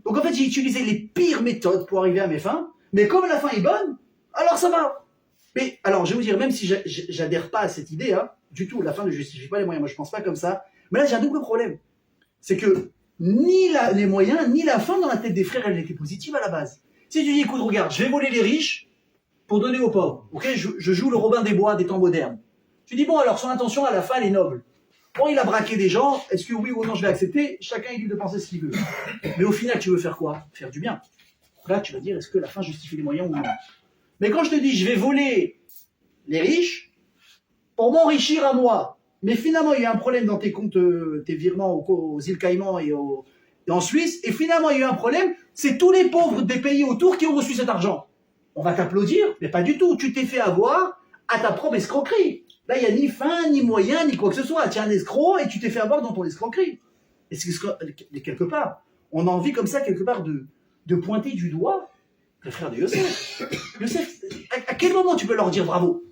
Speaker 1: Donc en fait, j'ai utilisé les pires méthodes pour arriver à mes fins, mais comme la fin est bonne, alors ça va. Mais alors, je vais vous dire, même si j'adhère pas à cette idée, hein, du tout, la fin ne justifie pas les moyens. Moi, je pense pas comme ça. Mais là, j'ai un double problème. C'est que ni les moyens, ni la fin dans la tête des frères, elle était positive à la base. Si tu dis, écoute, regarde, je vais voler les riches pour donner aux pauvres. Ok, je joue le Robin des Bois des temps modernes. Tu dis, bon, alors son intention à la fin, elle est noble. Bon, il a braqué des gens. Est-ce que oui ou non je vais accepter? Chacun est libre de penser ce qu'il veut. Mais au final, tu veux faire quoi? Faire du bien. Là, tu vas dire, est-ce que la fin justifie les moyens ou non? Mais quand je te dis, je vais voler les riches pour m'enrichir à moi, mais finalement, il y a un problème dans tes comptes, tes virements aux îles Caïmans et en Suisse, et finalement, il y a eu un problème, c'est tous les pauvres des pays autour qui ont reçu cet argent. On va t'applaudir, mais pas du tout. Tu t'es fait avoir à ta propre escroquerie. Là, il n'y a ni fin, ni moyen, ni quoi que ce soit. Tu es un escroc et tu t'es fait avoir dans ton escroquerie. Et quelque part, on a envie comme ça, quelque part, de pointer du doigt le frère de Yosef. Yosef, à quel moment tu peux leur dire bravo?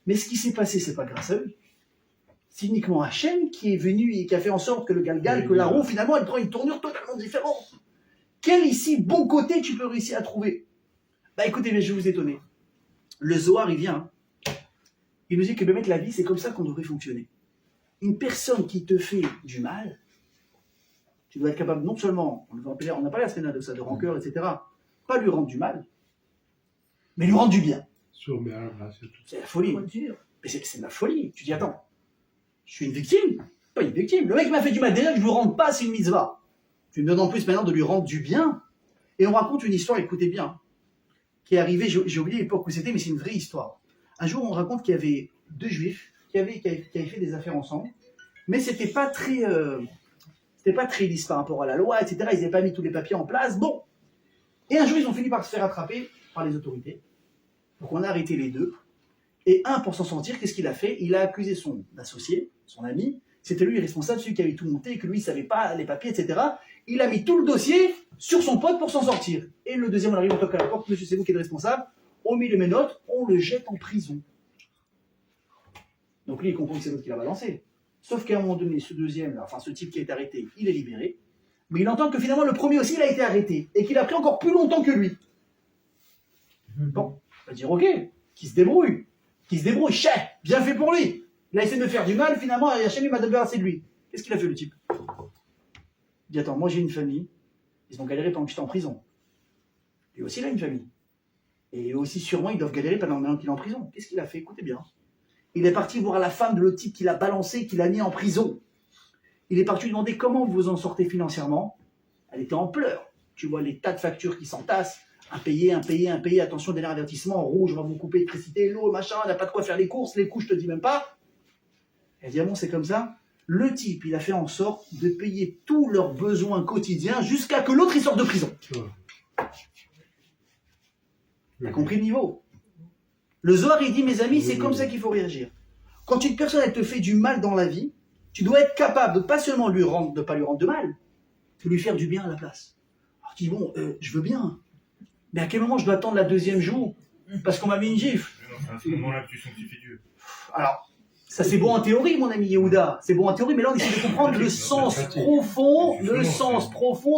Speaker 1: Mais ce qui s'est passé, c'est pas grâce à eux. C'est uniquement Hachem qui est venu et qui a fait en sorte que le Galgal, que la roue, finalement, elle prend une tournure totalement différente. Quel ici bon côté tu peux réussir à trouver? Bah écoutez, mais je vais vous étonner. Le Zohar, il vient. Il nous dit que la vie, c'est comme ça qu'on devrait fonctionner. Une personne qui te fait du mal, tu dois être capable non seulement, on n'a pas la semaine de ça, de rancœur, etc., pas lui rendre du mal, mais lui rendre du bien. C'est la folie. Mais c'est de la folie. Tu dis, attends, je suis une victime? Pas une victime. Le mec m'a fait du mal. Déjà que je ne lui rende pas, c'est une mitzvah. Tu me donnes en plus maintenant de lui rendre du bien. Et on raconte une histoire, écoutez bien, qui est arrivée, j'ai oublié l'époque où c'était, mais c'est une vraie histoire. Un jour, on raconte qu'il y avait deux juifs qui avaient fait des affaires ensemble, mais c'était pas très lisse par rapport à la loi, etc. Ils n'avaient pas mis tous les papiers en place. Bon. Et un jour, ils ont fini par se faire attraper par les autorités. Donc on a arrêté les deux. Et un, pour s'en sortir, qu'est-ce qu'il a fait? Il a accusé son associé, son ami. C'était lui le responsable, celui qui avait tout monté, et que lui, il ne savait pas les papiers, etc. Il a mis tout le dossier sur son pote pour s'en sortir. Et le deuxième, on arrive, on toque à la porte. Monsieur, c'est vous qui êtes responsable. On met les menottes, on le jette en prison. Donc lui, il comprend que c'est l'autre qui l'a balancé. Sauf qu'à un moment donné, ce deuxième, là, enfin ce type qui a été arrêté, il est libéré. Mais il entend que finalement, le premier aussi, il a été arrêté. Et qu'il a pris encore plus longtemps que lui. Bon, on va dire, ok, qui se débrouille, chef, bien fait pour lui. Il a essayé de me faire du mal, finalement, Hachem il m'a débarrassé de lui. Qu'est-ce qu'il a fait le type? Il dit, attends, moi j'ai une famille, ils ont galéré pendant que j'étais en prison. Lui aussi il a une famille. Et aussi sûrement ils doivent galérer pendant qu'il est en prison. Qu'est-ce qu'il a fait? Écoutez bien. Il est parti voir la femme de l'autre type qu'il a balancé, qu'il a mis en prison. Il est parti lui demander comment vous en sortez financièrement. Elle était en pleurs. Tu vois les tas de factures qui s'entassent. Impayé, attention, dernier avertissement, rouge, on va vous couper l'électricité, l'eau, machin, on n'a pas de quoi faire les courses, les couches, je te dis même pas. Elle dit, ah bon, c'est comme ça? Le type, il a fait en sorte de payer tous leurs besoins quotidiens jusqu'à que l'autre, il sorte de prison. T'as compris le niveau? Le Zohar, il dit, mes amis, c'est comme ça qu'il faut réagir. Quand une personne, elle te fait du mal dans la vie, tu dois être capable de pas seulement de pas lui rendre de mal, de lui faire du bien à la place. Alors tu dis, bon, je veux bien, mais à quel moment je dois attendre la deuxième jour parce qu'on m'a mis une gifle?
Speaker 2: C'est à ce moment-là que tu sanctifies Dieu.
Speaker 1: Alors, ça c'est bon en théorie, mon ami Yehuda. C'est bon en théorie, mais là on essaie de comprendre le sens profond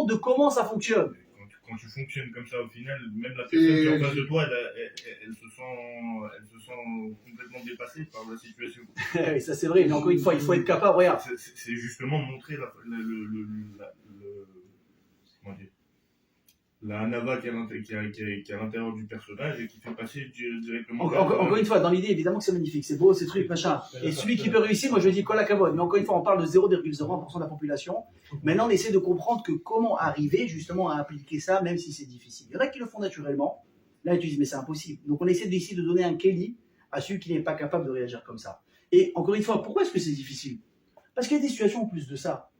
Speaker 1: de comment ça fonctionne.
Speaker 2: Quand tu fonctionnes comme ça, au final, même la personne qui est en face de toi, elle se sent complètement dépassée par la situation.
Speaker 1: Oui, ça c'est vrai, mais encore une fois, il faut être capable. Regarde.
Speaker 2: C'est justement montrer la hanava qui est à l'intérieur du personnage et qui fait passer directement.
Speaker 1: Encore une fois, dans l'idée, évidemment que c'est magnifique, c'est beau, ces trucs, machin. Et celui qui peut réussir, moi je dis kolakavod. Mais encore une fois, on parle de 0,01% de la population. Maintenant, on essaie de comprendre que comment arriver justement à appliquer ça, même si c'est difficile. Il y en a qui le font naturellement. Là, tu dis, mais c'est impossible. Donc, on essaie d'essayer de donner un kéli à celui qui n'est pas capable de réagir comme ça. Et encore une fois, pourquoi est-ce que c'est difficile? Parce qu'il y a des situations en plus de ça.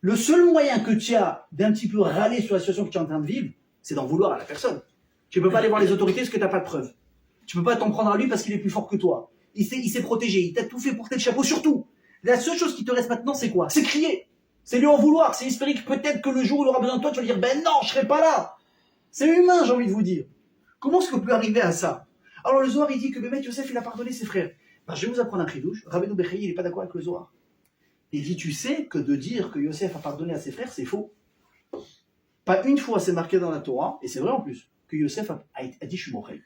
Speaker 1: Le seul moyen que tu as d'un petit peu râler sur la situation que tu es en train de vivre, c'est d'en vouloir à la personne. Tu ne peux pas aller voir les autorités parce que tu n'as pas de preuves. Tu ne peux pas t'en prendre à lui parce qu'il est plus fort que toi. il s'est protégé, il t'a tout fait porter le chapeau, surtout. La seule chose qui te reste maintenant, c'est quoi? C'est crier. C'est lui en vouloir, c'est espérer que peut-être que le jour où il aura besoin de toi, tu vas lui dire, ben non, je serai pas là. C'est humain, j'ai envie de vous dire. Comment est-ce qu'on peut arriver à ça? Alors le Zohar, il dit que Bémet Yosef, il a pardonné ses frères. Ben, je vais vous apprendre un chidouche. Rabbeinu Bechaye, il n'est pas d'accord avec le Zohar. Il dit, tu sais que de dire que Yosef a pardonné à ses frères, c'est faux. Pas une fois c'est marqué dans la Torah, et c'est vrai en plus, que Yosef a dit, je suis moché.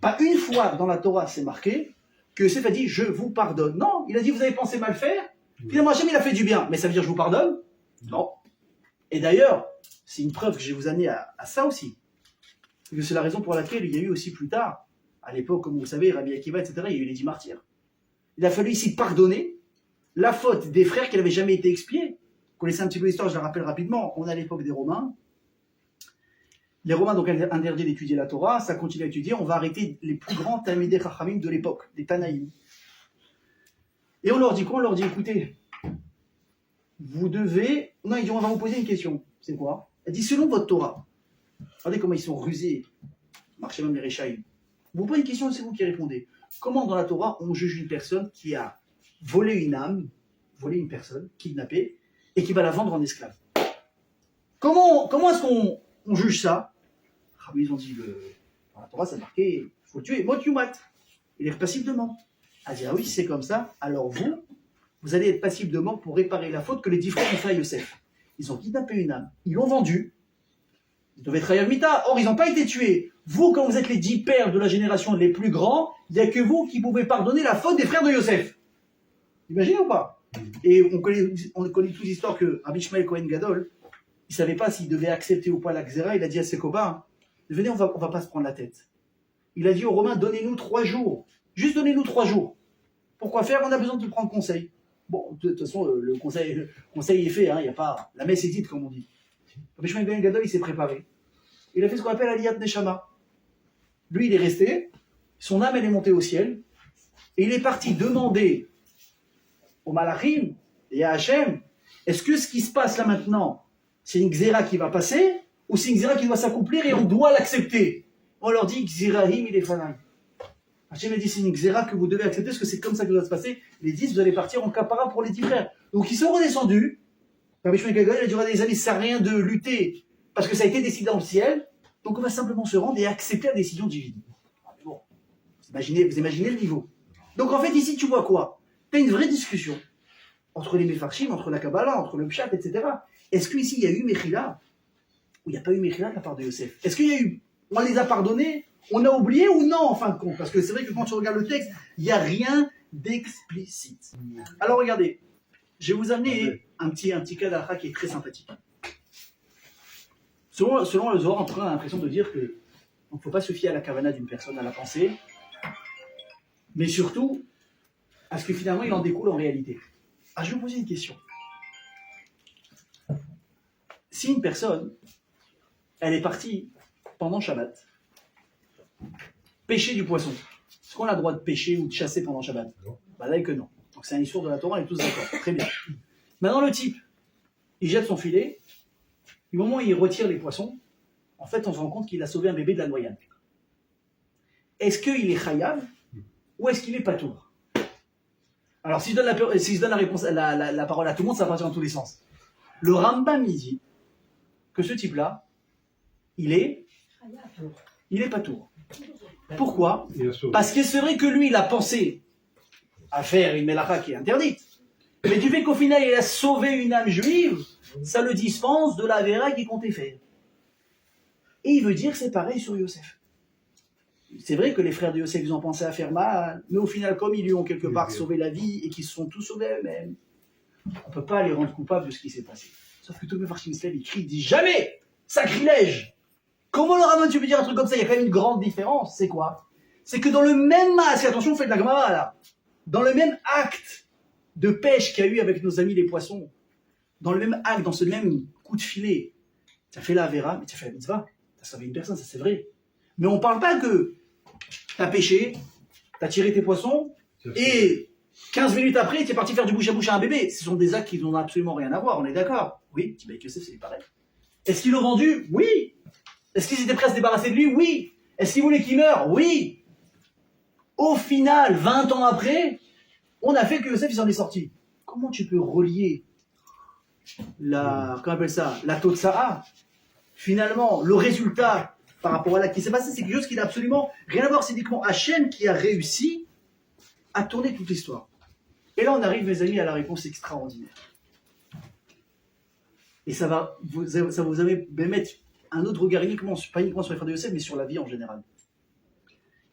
Speaker 1: Pas une fois dans la Torah c'est marqué que Yosef a dit, je vous pardonne. Non, il a dit, vous avez pensé mal faire. Finalement, Hachem, il a fait du bien. Mais ça veut dire, je vous pardonne? Non. Et d'ailleurs, c'est une preuve que je vais vous amener à ça aussi. Parce que c'est la raison pour laquelle il y a eu aussi plus tard, à l'époque, comme vous savez, Rabbi Akiva, etc., il y a eu les 10 martyrs. Il a fallu ici pardonner la faute des frères qui n'avaient jamais été expiée. Vous connaissez un petit peu l'histoire, je la rappelle rapidement. On est à l'époque des Romains. Les Romains donc interdit d'étudier la Torah, ça continue à étudier. On va arrêter les plus grands Talmidei Chachamim de l'époque, des Tanaïm. Et on leur dit quoi? On leur dit, écoutez, vous devez... Non, ils disent, on va vous poser une question. C'est quoi? Elle dit, selon votre Torah, regardez comment ils sont rusés, marchez même les Réchaïm. Vous posez une question, c'est vous qui répondez. Comment dans la Torah on juge une personne qui a volé une âme, volé une personne, kidnappée, et qui va la vendre en esclave? Comment est-ce qu'on juge ça? Ah oui, ils ont dit, dans la Torah, c'est marqué, il faut le tuer, mot yumat. Il est passible de mort. Elle dit, ah oui, si c'est comme ça, alors vous allez être passible de mort pour réparer la faute que les 10 frères ont fait à Yosef. Ils ont kidnappé une âme, ils l'ont vendue, ils devaient trahir Mita, or ils n'ont pas été tués. Vous, quand vous êtes les 10 pères de la génération les plus grands, il n'y a que vous qui pouvez pardonner la faute des frères de Yosef. Imaginez ou pas? Et on connaît tous l'histoire que Rabbi Shmuel Cohen Gadol, il ne savait pas s'il devait accepter ou pas la Xéra, il a dit à ses copains, venez, on va pas se prendre la tête. Il a dit aux Romains, donnez-nous 3 jours. Juste donnez-nous 3 jours. Pourquoi faire? On a besoin de prendre conseil. Bon, de toute façon, le conseil est fait, hein, y a pas, la messe est dite, comme on dit. Rabbi Shmuel Cohen Gadol, il s'est préparé. Il a fait ce qu'on appelle Aliyat Neshama. Lui, il est resté, son âme, elle est montée au ciel, et il est parti demander au Malachim et à Hachem, est-ce que ce qui se passe là maintenant, c'est une Xéra qui va passer, ou c'est une Xéra qui doit s'accomplir et on doit l'accepter? On leur dit, Xérahim, il est fanal. Hachem a dit, c'est une Xéra que vous devez accepter, parce que c'est comme ça que ça doit se passer. Les 10, vous allez partir en capara pour les 10 frères. Donc ils sont redescendus. Rabbi Shmuel Cohen Gadol a dit, les amis, ça sert à rien de lutter, parce que ça a été décidé dans le ciel, donc on va simplement se rendre et accepter la décision divine. Bon, vous imaginez le niveau. Donc en fait, ici, tu vois quoi? Tu as une vraie discussion entre les Mefarshim, entre la Kabbalah, entre le Pshat, etc. Est-ce qu'ici, il y a eu Mechila, ou il n'y a pas eu Mechila de la part de Yosef? Est-ce qu'il y a eu, on les a pardonnés, on a oublié ou non, en fin de compte? Parce que c'est vrai que quand tu regardes le texte, il n'y a rien d'explicite. Alors regardez, je vais vous amener un petit cas d'Akha qui est très sympathique. Selon le Zohar, on a l'impression de dire que on ne faut pas se fier à la kavana d'une personne, à la pensée, mais surtout à ce que finalement il en découle en réalité. Ah, je vais vous poser une question. Si une personne, elle est partie pendant Shabbat, pêcher du poisson, est-ce qu'on a le droit de pêcher ou de chasser pendant Shabbat? Bah là, que non. Donc c'est un histoire de la Torah, on est tous d'accord. Très bien. Maintenant, le type, il jette son filet, du moment où il retire les poissons, en fait, on se rend compte qu'il a sauvé un bébé de la noyade. Est-ce qu'il est chayav ou est-ce qu'il est patour? Alors, si je donne la réponse, la parole à tout le monde, ça va partir dans tous les sens. Le Rambam, il dit que ce type-là, il est patour. Pourquoi? Parce que c'est vrai que lui, il a pensé à faire une mélacha qui est interdite. Mais du fait qu'au final, il a sauvé une âme juive, ça le dispense de la vera qu'il comptait faire. Et il veut dire c'est pareil sur Yosef. C'est vrai que les frères de Yosef, ils ont pensé à faire mal, mais au final, comme ils lui ont quelque part sauvé la vie et qu'ils se sont tous sauvés eux-mêmes, on ne peut pas les rendre coupables de ce qui s'est passé. Sauf que tout le Mefarshim Islam, il crie, il dit jamais sacrilège. Comment le rabbin, tu peux dire un truc comme ça? Il y a quand même une grande différence. C'est quoi? C'est que dans le même masque, attention, faites de la Gemara là, dans le même acte de pêche qu'il y a eu avec nos amis les poissons, dans le même acte, dans ce même coup de filet, tu as fait la Avera, mais tu as fait la mitzvah, tu as sauvé une personne, ça c'est vrai. Mais on ne parle pas que tu as pêché, tu as tiré tes poissons, et 15 minutes après, tu es parti faire du bouche à bouche à un bébé. Ce sont des actes qui n'ont absolument rien à voir, on est d'accord? Oui, tu que c'est pareil. Est-ce qu'ils l'ont vendu? Oui. Est-ce qu'ils étaient prêts à se débarrasser de lui? Oui. Est-ce qu'ils voulaient qu'il meure? Oui. Au final, 20 ans après, on a fait que Yosef il s'en est sorti. Comment tu peux relier comment on appelle ça, la Totsa'a? Finalement, le résultat par rapport à là qui s'est passé, c'est quelque chose qui n'a absolument rien à voir. C'est uniquement Hachem qui a réussi à tourner toute l'histoire. Et là, on arrive, mes amis, à la réponse extraordinaire. Et ça va vous mettre un autre regard, pas uniquement sur les frères de Yosef, mais sur la vie en général.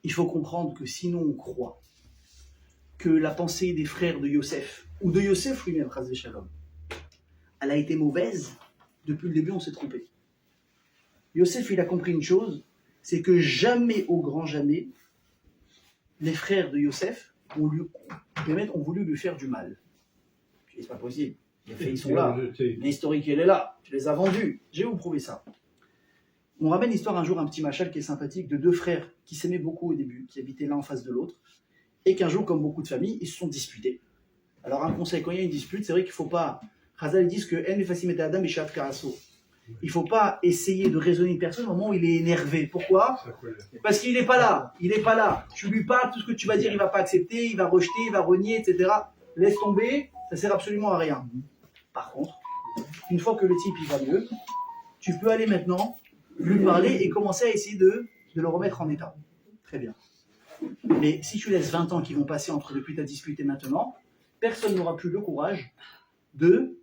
Speaker 1: Il faut comprendre que sinon on croit que la pensée des frères de Yosef, ou de Yosef lui-même, Chas v'Shalom, elle a été mauvaise, depuis le début on s'est trompé. Yosef, il a compris une chose, c'est que jamais, au grand jamais, les frères de Yosef ont voulu lui faire du mal. C'est pas possible. Les faits, ils sont là. L'historique, elle est là. Tu les as vendus. Je vais vous prouver ça. On ramène l'histoire un jour, un petit machal qui est sympathique, de deux frères qui s'aimaient beaucoup au début, qui habitaient l'un en face de l'autre, et qu'un jour, comme beaucoup de familles, ils se sont disputés. Alors un conseil, quand il y a une dispute, c'est vrai qu'il ne faut pas... Chazal, ils disent que « En mefasim adam et shat karaso ». Il ne faut pas essayer de raisonner une personne au moment où il est énervé. Pourquoi? Parce qu'il n'est pas là. Il n'est pas là. Tu lui parles, tout ce que tu vas dire, il ne va pas accepter, il va rejeter, il va renier, etc. Laisse tomber, ça ne sert absolument à rien. Par contre, une fois que le type il va mieux, tu peux aller maintenant lui parler et commencer à essayer de le remettre en état. Très bien. Mais si tu laisses 20 ans qui vont passer entre depuis ta dispute et maintenant, personne n'aura plus le courage de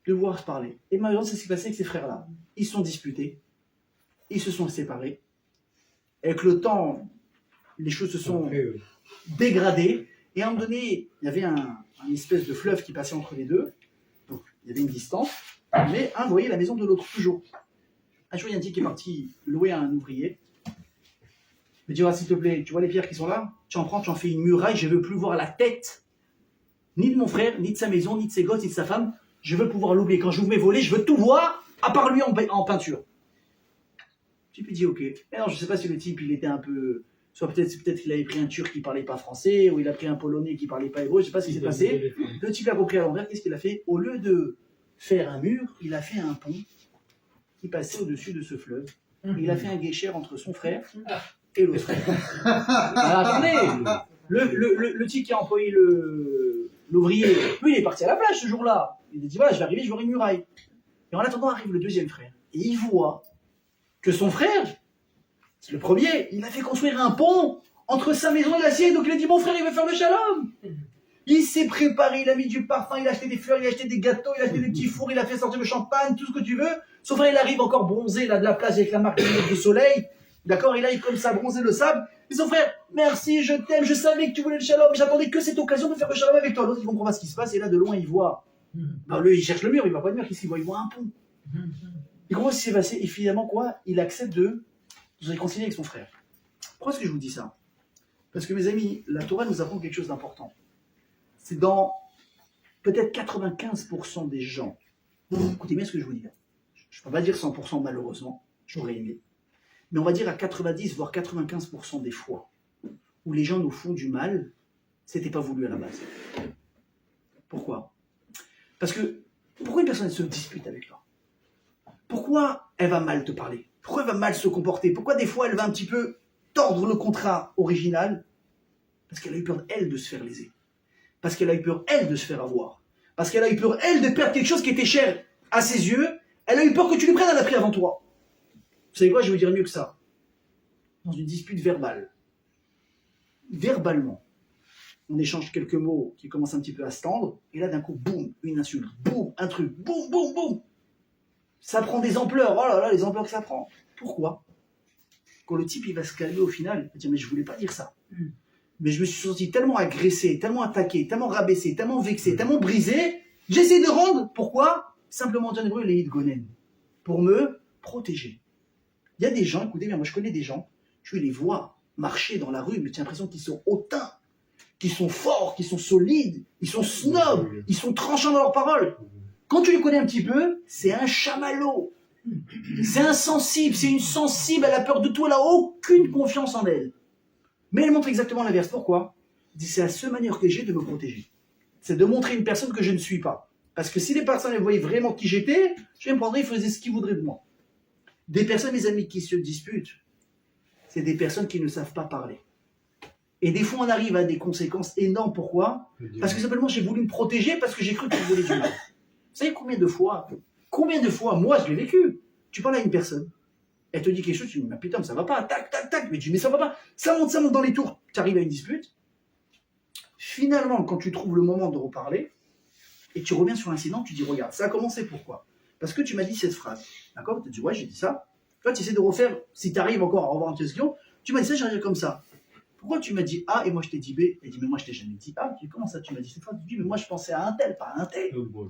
Speaker 1: devoir se parler. Et malheureusement, c'est ce qui s'est passé avec ces frères-là. Ils se sont disputés, ils se sont séparés. Avec le temps, les choses se sont dégradées. Et à un moment donné, il y avait un espèce de fleuve qui passait entre les deux. Donc, il y avait une distance. Mais un voyait la maison de l'autre, toujours. Un jour, il y a un type qui est parti louer à un ouvrier. Il me dit, s'il te plaît, tu vois les pierres qui sont là? Tu en prends, tu en fais une muraille, je ne veux plus voir la tête, ni de mon frère, ni de sa maison, ni de ses gosses, ni de sa femme. Je veux pouvoir l'oublier. Quand je vous mets voler, je veux tout voir, à part lui en peinture. Le type, il dit, ok. Mais non, je ne sais pas si le type, il était un peu... Soit peut-être qu'il avait pris un Turc qui ne parlait pas français, ou il a pris un Polonais qui ne parlait pas hébreu, je ne sais pas ce qui s'est passé. Le type a compris à l'envers, qu'est-ce qu'il a fait? Au lieu de faire un mur, il a fait un pont qui passait au-dessus de ce fleuve. Il a fait un guéchère entre son frère et l'autre frère. Alors, attendez, le type qui a employé l'ouvrier, lui, il est parti à la plage ce jour-là. Il a dit, voilà, je vais arriver, je vais voir une muraille. Et en attendant, arrive le deuxième frère. Et il voit que son frère, c'est le premier, il a fait construire un pont entre sa maison et la sienne. Donc il a dit, mon frère, il veut faire le shalom. Il s'est préparé, il a mis du parfum, il a acheté des fleurs, il a acheté des gâteaux, il a acheté des petits fours, il a fait sortir le champagne, tout ce que tu veux. Son frère, il arrive encore bronzé, là, de la plage avec la marque du soleil. D'accord, il arrive comme ça, bronzé le sable. Et son frère, merci, je t'aime, je savais que tu voulais le shalom, j'attendais que cette occasion de faire le shalom avec toi. L'autre, il comprend pas ce qui se passe, et là, de loin, il voit. Alors lui, il cherche le mur, il voit pas de mur, qu'est-ce qu'il voit? Il voit un pont. Il comprend ce qui s'est passé, et finalement, quoi? Il accepte de se réconcilier avec son frère. Pourquoi est-ce que je vous dis ça? Parce que, mes amis, la Torah nous apprend quelque chose d'important. C'est dans peut-être 95% des gens. Écoutez bien ce que je vous dis là. Je ne peux pas dire 100% malheureusement, j'aurais aimé. Mais on va dire à 90 voire 95% des fois où les gens nous font du mal, c'était pas voulu à la base. Pourquoi? Parce que pourquoi une personne se dispute avec toi? Pourquoi elle va mal te parler? Pourquoi elle va mal se comporter? Pourquoi des fois elle va un petit peu tordre le contrat original? Parce qu'elle a eu peur, elle, de se faire léser. Parce qu'elle a eu peur, elle, de se faire avoir. Parce qu'elle a eu peur, elle, de perdre quelque chose qui était cher à ses yeux. Elle a eu peur que tu lui prennes, elle a pris avant toi. Vous savez quoi, je vais vous dire mieux que ça. Dans une dispute verbale, verbalement, on échange quelques mots qui commencent un petit peu à se tendre, et là, d'un coup, boum, une insulte, boum, un truc, boum, boum, boum. Ça prend des ampleurs, oh là là, les ampleurs que ça prend. Pourquoi? Quand le type, il va se calmer au final, il va dire, mais je voulais pas dire ça. Mais je me suis senti tellement agressé, tellement attaqué, tellement rabaissé, tellement vexé, tellement brisé, j'essaie de rendre. Pourquoi? Simplement en hébreu, les gonen. Pour me protéger. Il y a des gens, écoutez bien, moi je connais des gens, je les vois marcher dans la rue, mais j'ai l'impression qu'ils sont hautains, qu'ils sont forts, qu'ils sont solides, ils sont snobs, ils sont tranchants dans leurs paroles. Quand tu les connais un petit peu, c'est un chamallow. C'est insensible, c'est une sensible, elle a peur de tout, elle n'a aucune confiance en elle. Mais elle montre exactement l'inverse. Pourquoi? Elle dit, c'est la seule manière que j'ai de me protéger. C'est de montrer une personne que je ne suis pas. Parce que si les personnes elles voyaient vraiment qui j'étais, je me prendrais, ils faisaient ce qu'ils voudraient de moi. Des personnes, mes amis, qui se disputent, c'est des personnes qui ne savent pas parler. Et des fois, on arrive à des conséquences énormes. Pourquoi? Parce que simplement, j'ai voulu me protéger parce que j'ai cru que tu voulais du mal. Vous savez combien de fois, moi, je l'ai vécu. Tu parles à une personne, elle te dit quelque chose, tu dis, mais putain, ça va pas, tac, tac, tac, mais tu dis, mais ça va pas, ça monte dans les tours. Tu arrives à une dispute. Finalement, quand tu trouves le moment de reparler, et tu reviens sur l'incident, tu dis, regarde, ça a commencé pourquoi? Parce que tu m'as dit cette phrase. D'accord? Tu te dis, ouais, j'ai dit ça. Toi, tu essaies de refaire, si tu arrives encore à revoir une question, tu m'as dit ça, j'arrive comme ça. Pourquoi tu m'as dit A et moi je t'ai dit B? Elle dit, mais moi je t'ai jamais dit A. Tu dis, comment ça tu m'as dit cette phrase? Tu dis, mais moi je pensais à un tel, pas à un tel. Oh.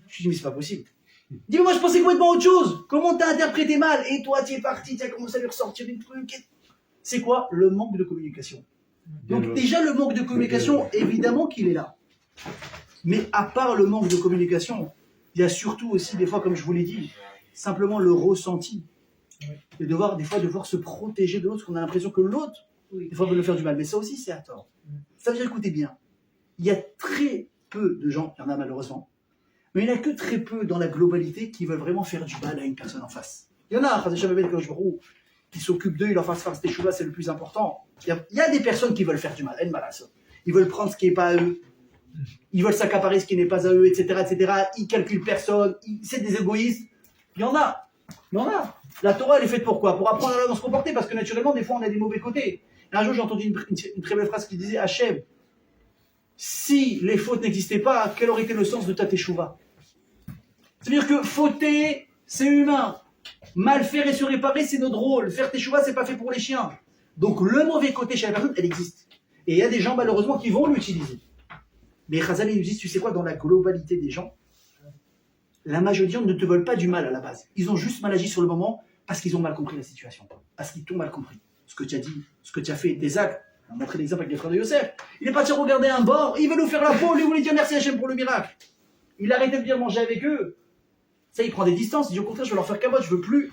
Speaker 1: Je dis, mais c'est pas possible. Dis, mais moi je pensais complètement autre chose. Comment t'as interprété mal? Et toi, tu es parti, tu as commencé à lui ressortir une truc. C'est quoi? Le manque de communication. Donc déjà, le manque de communication, évidemment qu'il est là. Mais à part le manque de communication, il y a surtout aussi, des fois, comme je vous l'ai dit, simplement le ressenti. Et des fois, devoir se protéger de l'autre, parce qu'on a l'impression que l'autre, des fois, veut le faire du mal. Mais ça aussi, c'est à tort. Ça veut dire, écoutez bien, il y a très peu de gens, il y en a malheureusement, mais il n'y en a que très peu dans la globalité qui veulent vraiment faire du mal à une personne en face. Il y en a, qui s'occupent d'eux, ils leur fassent faire ces choses-là, c'est le plus important. Il y a des personnes qui veulent faire du mal, ils veulent prendre ce qui n'est pas à eux, ils veulent s'accaparer ce qui n'est pas à eux, etc., etc. Ils calculent personne, c'est des égoïstes. Il y en a. La Torah, elle est faite pour quoi? Pour apprendre à se comporter, parce que naturellement, des fois, on a des mauvais côtés. Et un jour, j'ai entendu une très belle phrase qui disait, Hachem, si les fautes n'existaient pas, quel aurait été le sens de ta teshuva? C'est-à-dire que fauter, c'est humain. Mal faire et se réparer, c'est notre rôle. Faire teshuva, c'est pas fait pour les chiens. Donc, le mauvais côté chez la personne, elle existe. Et il y a des gens, malheureusement, qui vont l'utiliser. Mais Chazal, il nous dit, tu sais quoi, dans la globalité des gens, la majorité ne te veulent pas du mal à la base. Ils ont juste mal agi sur le moment parce qu'ils ont mal compris la situation. Parce qu'ils t'ont mal compris. Ce que tu as dit, ce que tu as fait, tes actes. On a montré l'exemple avec les frères de Yosef. Il est parti regarder un bord, il veut nous faire la peau, lui voulait dire merci Hachem pour le miracle. Il a arrêté de bien manger avec eux. Ça, il prend des distances, il dit au contraire, je veux leur faire cabote, je veux plus.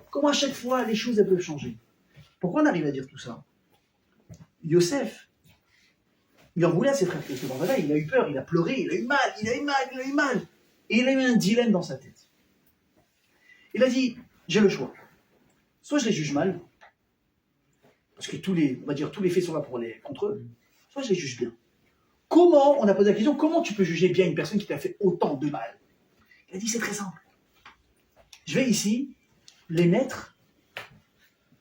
Speaker 1: Comment à chaque fois les choses elles peuvent changer? Pourquoi on arrive à dire tout ça? Yosef, il en voulait à ses frères qui étaient dans la veille, il a eu peur, il a pleuré, il a eu mal. Et il a eu un dilemme dans sa tête. Il a dit, j'ai le choix. Soit je les juge mal, parce que tous les faits sont là pour aller contre eux, soit je les juge bien. Comment, on a posé la question, comment tu peux juger bien une personne qui t'a fait autant de mal? Il a dit, c'est très simple. Je vais ici les mettre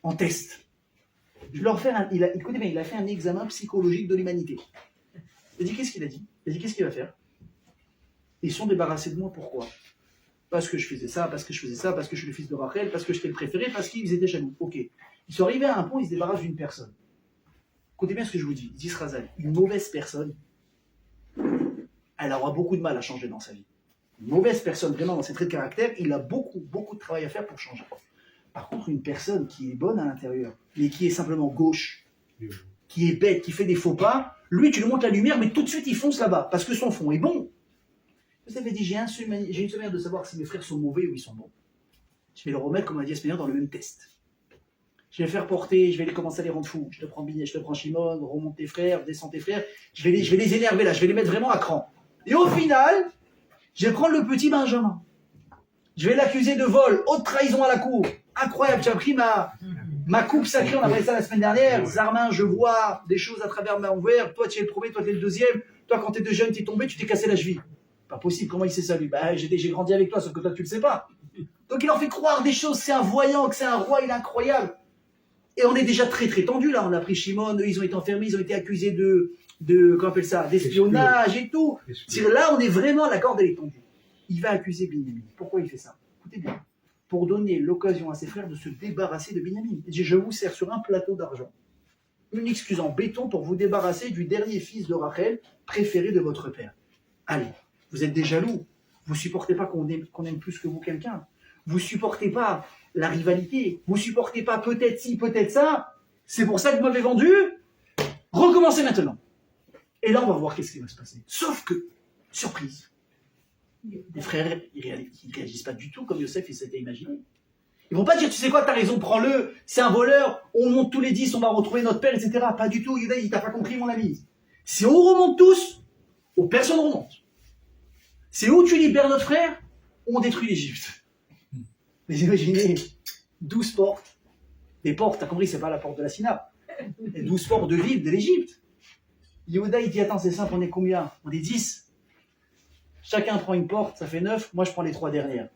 Speaker 1: en test. Je vais leur faire il a fait un examen psychologique de l'humanité. Il a dit, qu'est-ce qu'il a dit? Il a dit, qu'est-ce qu'il va faire? Ils sont débarrassés de moi, pourquoi? Parce que je faisais ça, parce que je suis le fils de Rachel, parce que j'étais le préféré, parce qu'ils étaient jaloux. Ok. Ils sont arrivés à un point, ils se débarrassent d'une personne. Écoutez bien ce que je vous dis. Dit Razal, une mauvaise personne, elle aura beaucoup de mal à changer dans sa vie. Une mauvaise personne, vraiment, dans ses traits de caractère, il a beaucoup de travail à faire pour changer. Par contre, une personne qui est bonne à l'intérieur, mais qui est simplement gauche, qui est bête, qui fait des faux pas, lui, tu lui montres la lumière, mais tout de suite, il fonce là-bas, parce que son fond est bon. Vous avez dit, j'ai une manière de savoir si mes frères sont mauvais ou ils sont bons. Je vais le remettre, comme on a dit dans le même test. Je vais faire porter, je vais commencer à les rendre fous. Je te prends Shimon, remonte tes frères, descends tes frères. Je vais les énerver là, je vais les mettre vraiment à cran. Et au final, je vais prendre le petit Benjamin. Je vais l'accuser de vol, haute trahison à la cour. Incroyable, tu as pris ma coupe sacrée, on a parlé ça la semaine dernière. Zarmin, je vois des choses à travers ma ouverte. Toi, tu es le premier, toi, tu es le deuxième. Toi, quand tu es de jeune, tu es tombé, tu t'es cassé la cheville. Pas possible, comment il sait ça lui? J'ai grandi avec toi, sauf que toi tu le sais pas. Donc il en fait croire des choses, c'est un voyant, que c'est un roi, il est incroyable. Et on est déjà très tendu là, on a pris Shimon, eux ils ont été enfermés, ils ont été accusés de comment on appelle ça, d'espionnage et tout. Là on est vraiment, la corde elle est tendue. Il va accuser Binyamin. Pourquoi il fait ça? Écoutez bien. Pour donner l'occasion à ses frères de se débarrasser de Binyamin. Il dit, je vous sers sur un plateau d'argent une excuse en béton pour vous débarrasser du dernier fils de Rachel, préféré de votre père. Allez. Vous êtes des jaloux. Vous ne supportez pas qu'on aime plus que vous quelqu'un. Vous ne supportez pas la rivalité. Vous ne supportez pas peut-être ci, peut-être ça. C'est pour ça que vous m'avez vendu. Recommencez maintenant. Et là, on va voir qu'est-ce qui va se passer. Sauf que, surprise, les frères, ils ne réagissent pas du tout comme Yosef il s'était imaginé. Ils ne vont pas dire, tu sais quoi, t'as raison, prends-le, c'est un voleur, on monte tous les 10, on va retrouver notre père, etc. Pas du tout, il t'a pas compris, mon ami. Si on remonte tous, personne ne remonte. C'est où tu libères notre frère, on détruit l'Égypte. Mais imaginez, 12 portes. Des portes, t'as compris, c'est pas la porte de la Sina. les 12 ports de ville de l'Égypte. Yehuda, il dit, attends, c'est simple, on est combien? On est 10. Chacun prend une porte, ça fait 9. Moi, je prends les 3 dernières.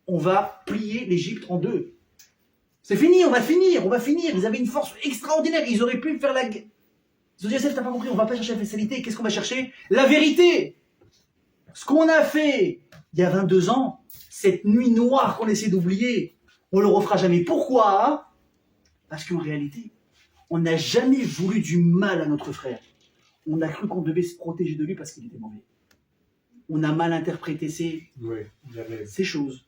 Speaker 1: On va plier l'Égypte en 2. C'est fini, on va finir. Ils avaient une force extraordinaire. Ils auraient pu faire la guerre. Ils ont dit, Yosef, t'as pas compris, on va pas chercher la facilité. Qu'est-ce qu'on va chercher? La vérité. Ce qu'on a fait il y a 22 ans, cette nuit noire qu'on essaie d'oublier, on le refera jamais. Pourquoi? Parce qu'en réalité, on n'a jamais voulu du mal à notre frère. On a cru qu'on devait se protéger de lui parce qu'il était mauvais. On a mal interprété ces choses.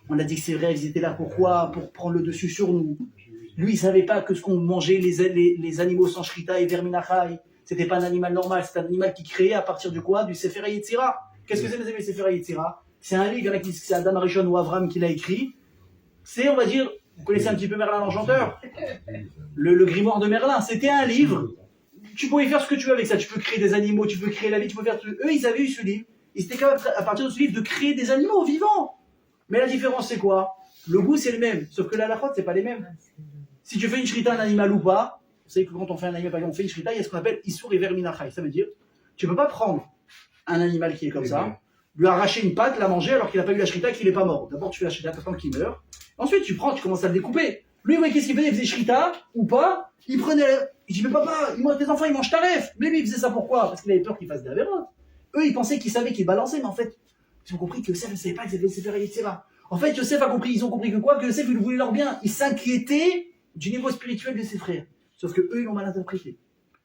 Speaker 1: On a dit que c'est vrai, ils étaient là pourquoi? Pour prendre le dessus sur nous. Lui, il savait pas que ce qu'on mangeait, les animaux sans shrita et verminachai, c'était pas un animal normal, c'est un animal qui créait à partir de quoi? Du Sefer Yetzira. Qu'est-ce que c'est le Sefer Yetzira? C'est un livre, il y en a qui disent que c'est Adam Rishon ou Avram qui l'a écrit. C'est, on va dire, vous connaissez un petit peu Merlin l'Enchanteur, le grimoire de Merlin. C'était un livre. Tu pouvais faire ce que tu veux avec ça. Tu peux créer des animaux, tu peux créer la vie, tu peux faire tout. Eux, ils avaient eu ce livre. Ils étaient capables, à partir de ce livre, de créer des animaux vivants. Mais la différence, c'est quoi? Le goût, c'est le même. Sauf que la halachot, c'est pas les mêmes. Si tu fais une shrita, un animal ou pas, vous savez que quand on fait un animal, par exemple, on fait une shrita, il y a ce qu'on appelle Issour et Verminachai. Ça veut dire, tu peux pas prendre un animal qui est comme ça, lui arracher une patte, la manger alors qu'il n'a pas eu la shrita, qu'il n'est pas mort. D'abord, tu fais la shrita, t'attends qu'il meurt. Ensuite, tu prends, tu commences à le découper. Lui, ouais, qu'est-ce qu'il faisait? Il faisait shrita ou pas? Il prenait. Il dit, mais papa, tes enfants, ils mangent taref. Mais lui, il faisait ça pourquoi? Parce qu'il avait peur qu'il fasse des avérotes. Eux, ils pensaient qu'ils savaient qu'ils balançaient, mais en fait, ils ont compris que Yosef ne savait pas qu'ils avaient le Sefer Yetzira. En fait, Yosef a compris, ils ont compris que quoi? Que Yosef, il voulait leur bien. Il s'inquiétait du niveau spirituel de ses frères. Sauf que eux, ils l'ont mal interprété.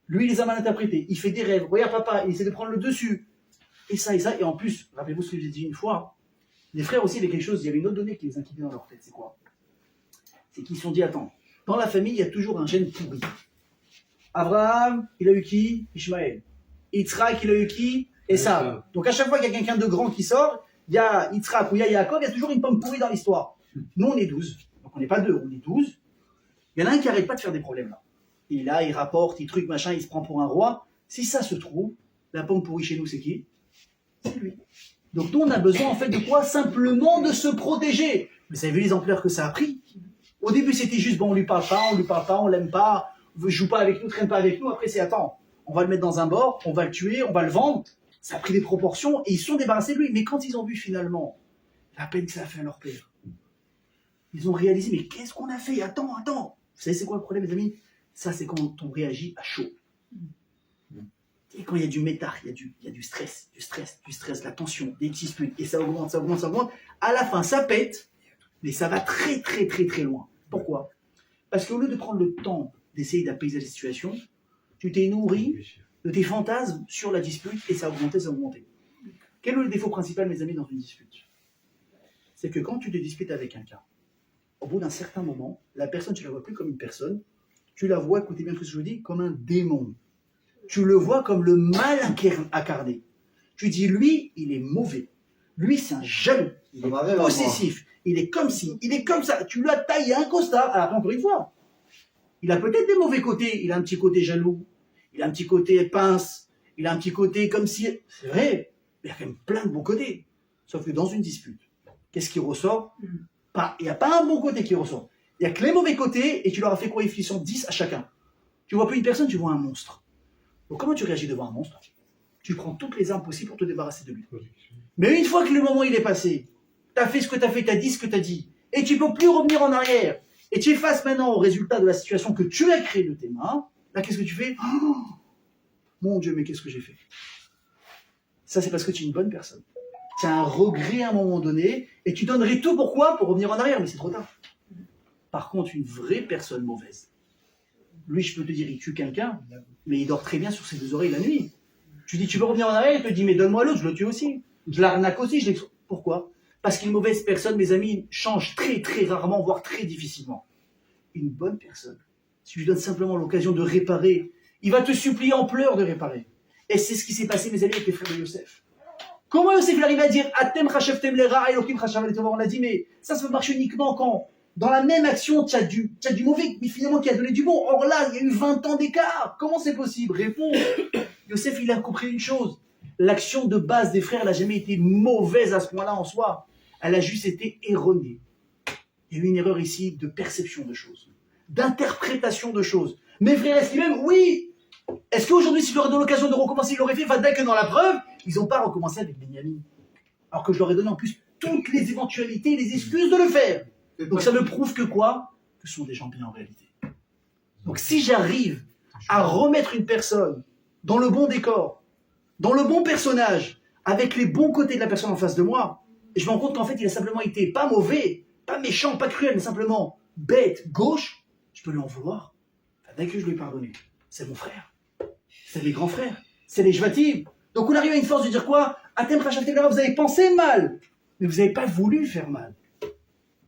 Speaker 1: Lui, il les a mal interprétés. Il fait des rêves. Regarde, papa, il essaie de prendre le dessus. Et ça. Et en plus, rappelez-vous ce que j'ai dit une fois. Les frères aussi, il y avait quelque chose, il y avait une autre donnée qui les inquiétait dans leur tête. C'est quoi? C'est qu'ils se sont dit, attends, dans la famille, il y a toujours un gène pourri. Abraham, il a eu qui? Ishmaël. Yitzhak, il a eu qui? Esav. Donc à chaque fois qu'il y a quelqu'un de grand qui sort, il y a Yitzhak ou il y a Yaakov, il y a toujours une pomme pourrie dans l'histoire. Nous, on est 12. Donc on n'est pas 2, on est 12. Il y en a un qui n'arrête pas de faire des problèmes là. Et là, il rapporte, il truc, machin, il se prend pour un roi. Si ça se trouve, la pomme pourrie chez nous, c'est qui? C'est lui. Donc nous, on a besoin en fait de quoi? Simplement de se protéger. Mais vous avez vu les ampleurs que ça a pris? Au début, c'était juste, bon, on lui parle pas, on l'aime pas, joue pas avec nous, traîne pas avec nous. Après, c'est, attends, on va le mettre dans un bord, on va le tuer, on va le vendre. Ça a pris des proportions et ils sont débarrassés de lui. Mais quand ils ont vu finalement la peine que ça a fait à leur père, ils ont réalisé, mais qu'est-ce qu'on a fait? Attends. Vous savez, c'est quoi le problème, les amis? Ça, c'est quand on réagit à chaud. Et quand il y a du métar, il y a du stress, la tension, des disputes, et ça augmente. À la fin, ça pète, mais ça va très, très, très, très loin. Pourquoi? Parce qu'au lieu de prendre le temps d'essayer d'apaiser la situation, tu t'es nourri de tes fantasmes sur la dispute, et ça a augmenté. Quel est le défaut principal, mes amis, dans une dispute? C'est que quand tu te disputes avec quelqu'un, au bout d'un certain moment, la personne, tu la vois plus comme une personne, tu la vois, écoutez bien ce que je vous dis, comme un démon. Tu le vois comme le mal incarné. Tu dis, lui, il est mauvais. Lui, c'est un jaloux. Il est possessif. Il est comme ci, il est comme ça. Tu lui as taillé un costard. Alors, encore une fois, il a peut-être des mauvais côtés. Il a un petit côté jaloux. Il a un petit côté pince. Il a un petit côté comme si... C'est vrai, mais il y a quand même plein de bons côtés. Sauf que dans une dispute, qu'est-ce qui ressort? Il n'y a pas un bon côté qui ressort. Il n'y a que les mauvais côtés et tu leur as fait coefficient 10 à chacun. Tu vois plus une personne, tu vois un monstre. Donc comment tu réagis devant un monstre? Tu prends toutes les armes possibles pour te débarrasser de lui. Mais une fois que le moment il est passé, tu as fait ce que tu as fait, tu as dit ce que tu as dit, et tu ne peux plus revenir en arrière, et tu es face maintenant au résultat de la situation que tu as créée de tes mains, là qu'est-ce que tu fais? Oh, mon Dieu, mais qu'est-ce que j'ai fait? Ça c'est parce que tu es une bonne personne. Tu as un regret à un moment donné, et tu donnerais tout pourquoi? Pour revenir en arrière, mais c'est trop tard. Par contre, une vraie personne mauvaise, lui je peux te dire, il tue quelqu'un, mais il dort très bien sur ses 2 oreilles la nuit. Tu dis, tu veux revenir en arrière, il te dit, mais donne-moi l'autre, je le tue aussi. Je l'arnaque aussi, Pourquoi? Parce qu'une mauvaise personne, mes amis, change très très rarement, voire très difficilement. Une bonne personne, si tu lui donnes simplement l'occasion de réparer, il va te supplier en pleurs de réparer. Et c'est ce qui s'est passé, mes amis, avec les frères de Yosef. Comment Yosef il arrive à dire, Atem chashevtem lera, Elohim chashav letovah? On a dit, mais ça peut marcher uniquement quand dans la même action, tu as du mauvais, mais finalement qui a donné du bon. Or là, il y a eu 20 ans d'écart. Comment c'est possible? Réponds. Yosef, il a compris une chose. L'action de base des frères, elle n'a jamais été mauvaise à ce point-là en soi. Elle a juste été erronée. Il y a eu une erreur ici de perception de choses, d'interprétation de choses. Mes frères, est-ce qu'ils m'aiment? Oui. Est-ce qu'aujourd'hui, s'il leur donne l'occasion de recommencer, ils l'auraient fait? Enfin, dès que dans la preuve, ils n'ont pas recommencé avec Benyamin. Alors que je leur ai donné en plus toutes les éventualités et les excuses de le faire. Donc ça ne prouve que quoi? Que ce sont des gens bien en réalité. Donc si j'arrive à remettre une personne dans le bon décor, dans le bon personnage, avec les bons côtés de la personne en face de moi, et je me rends compte qu'en fait il a simplement été pas mauvais, pas méchant, pas cruel, mais simplement bête, gauche, je peux lui en vouloir. Enfin, dès que je lui ai pardonné, c'est mon frère, c'est les grands frères, c'est les Jvatim. Donc on arrive à une force de dire quoi? Atem Rachatela, vous avez pensé mal, mais vous n'avez pas voulu faire mal.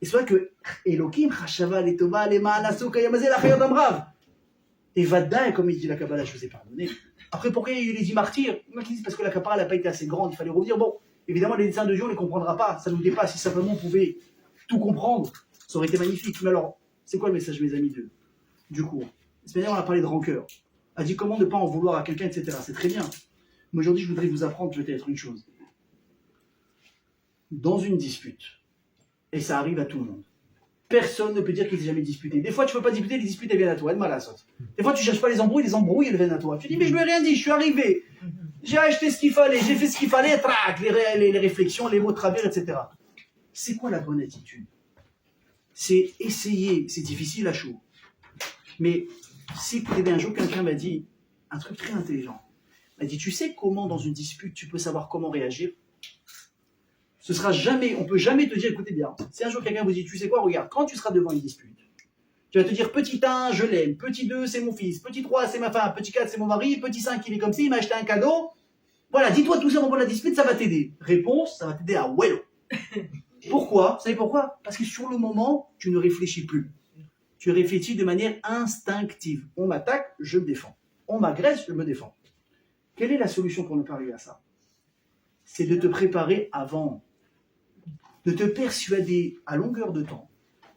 Speaker 1: Et c'est vrai que Elohim, Chashava, Letova, Lema, Naso, Kayamazé, la Chayot Amrav. Et Vadda, comme il dit la Kabbalah, je vous ai pardonné. Après, pourquoi il y a eu les 10 martyrs? Moi qui dis parce que la Kapara n'a pas été assez grande, il fallait revenir. Bon, évidemment, les desseins de Dieu, on ne les comprendra pas, ça ne nous dépasse. Si simplement on pouvait tout comprendre, ça aurait été magnifique. Mais alors, c'est quoi le message, mes amis, du cours? Cette manière, on a parlé de rancœur. On a dit comment ne pas en vouloir à quelqu'un, etc. C'est très bien. Mais aujourd'hui, je voudrais vous apprendre peut-être une chose. Dans une dispute, et ça arrive à tout le monde, personne ne peut dire qu'il s'est jamais disputé. Des fois, tu ne peux pas disputer, les disputes elles viennent à toi. Mal à la sauce. Des fois, tu ne cherches pas les embrouilles, elles viennent à toi. Tu dis, mais je ne lui ai rien dit, je suis arrivé. J'ai acheté ce qu'il fallait, j'ai fait ce qu'il fallait, trac, les réflexions, les mots de travers, etc. C'est quoi la bonne attitude? C'est essayer, c'est difficile à chaud. Mais si, écoutez bien, un jour, quelqu'un m'a dit un truc très intelligent. Il m'a dit, tu sais comment, dans une dispute, tu peux savoir comment réagir? Ce sera jamais, on peut jamais te dire, écoutez bien, si un jour quelqu'un vous dit, tu sais quoi, regarde, quand tu seras devant une dispute, tu vas te dire, petit 1, je l'aime, petit 2, c'est mon fils, petit 3, c'est ma femme, petit 4, c'est mon mari, petit 5, il est comme ça, il m'a acheté un cadeau. Voilà, dis-toi tout ça au moment de la dispute, ça va t'aider. Réponse, ça va t'aider à wello. Pourquoi? Vous savez pourquoi? Parce que sur le moment, tu ne réfléchis plus. Tu réfléchis de manière instinctive. On m'attaque, je me défends. On m'agresse, je me défends. Quelle est la solution pour ne pas arriver à ça? C'est de te préparer avant. De te persuader à longueur de temps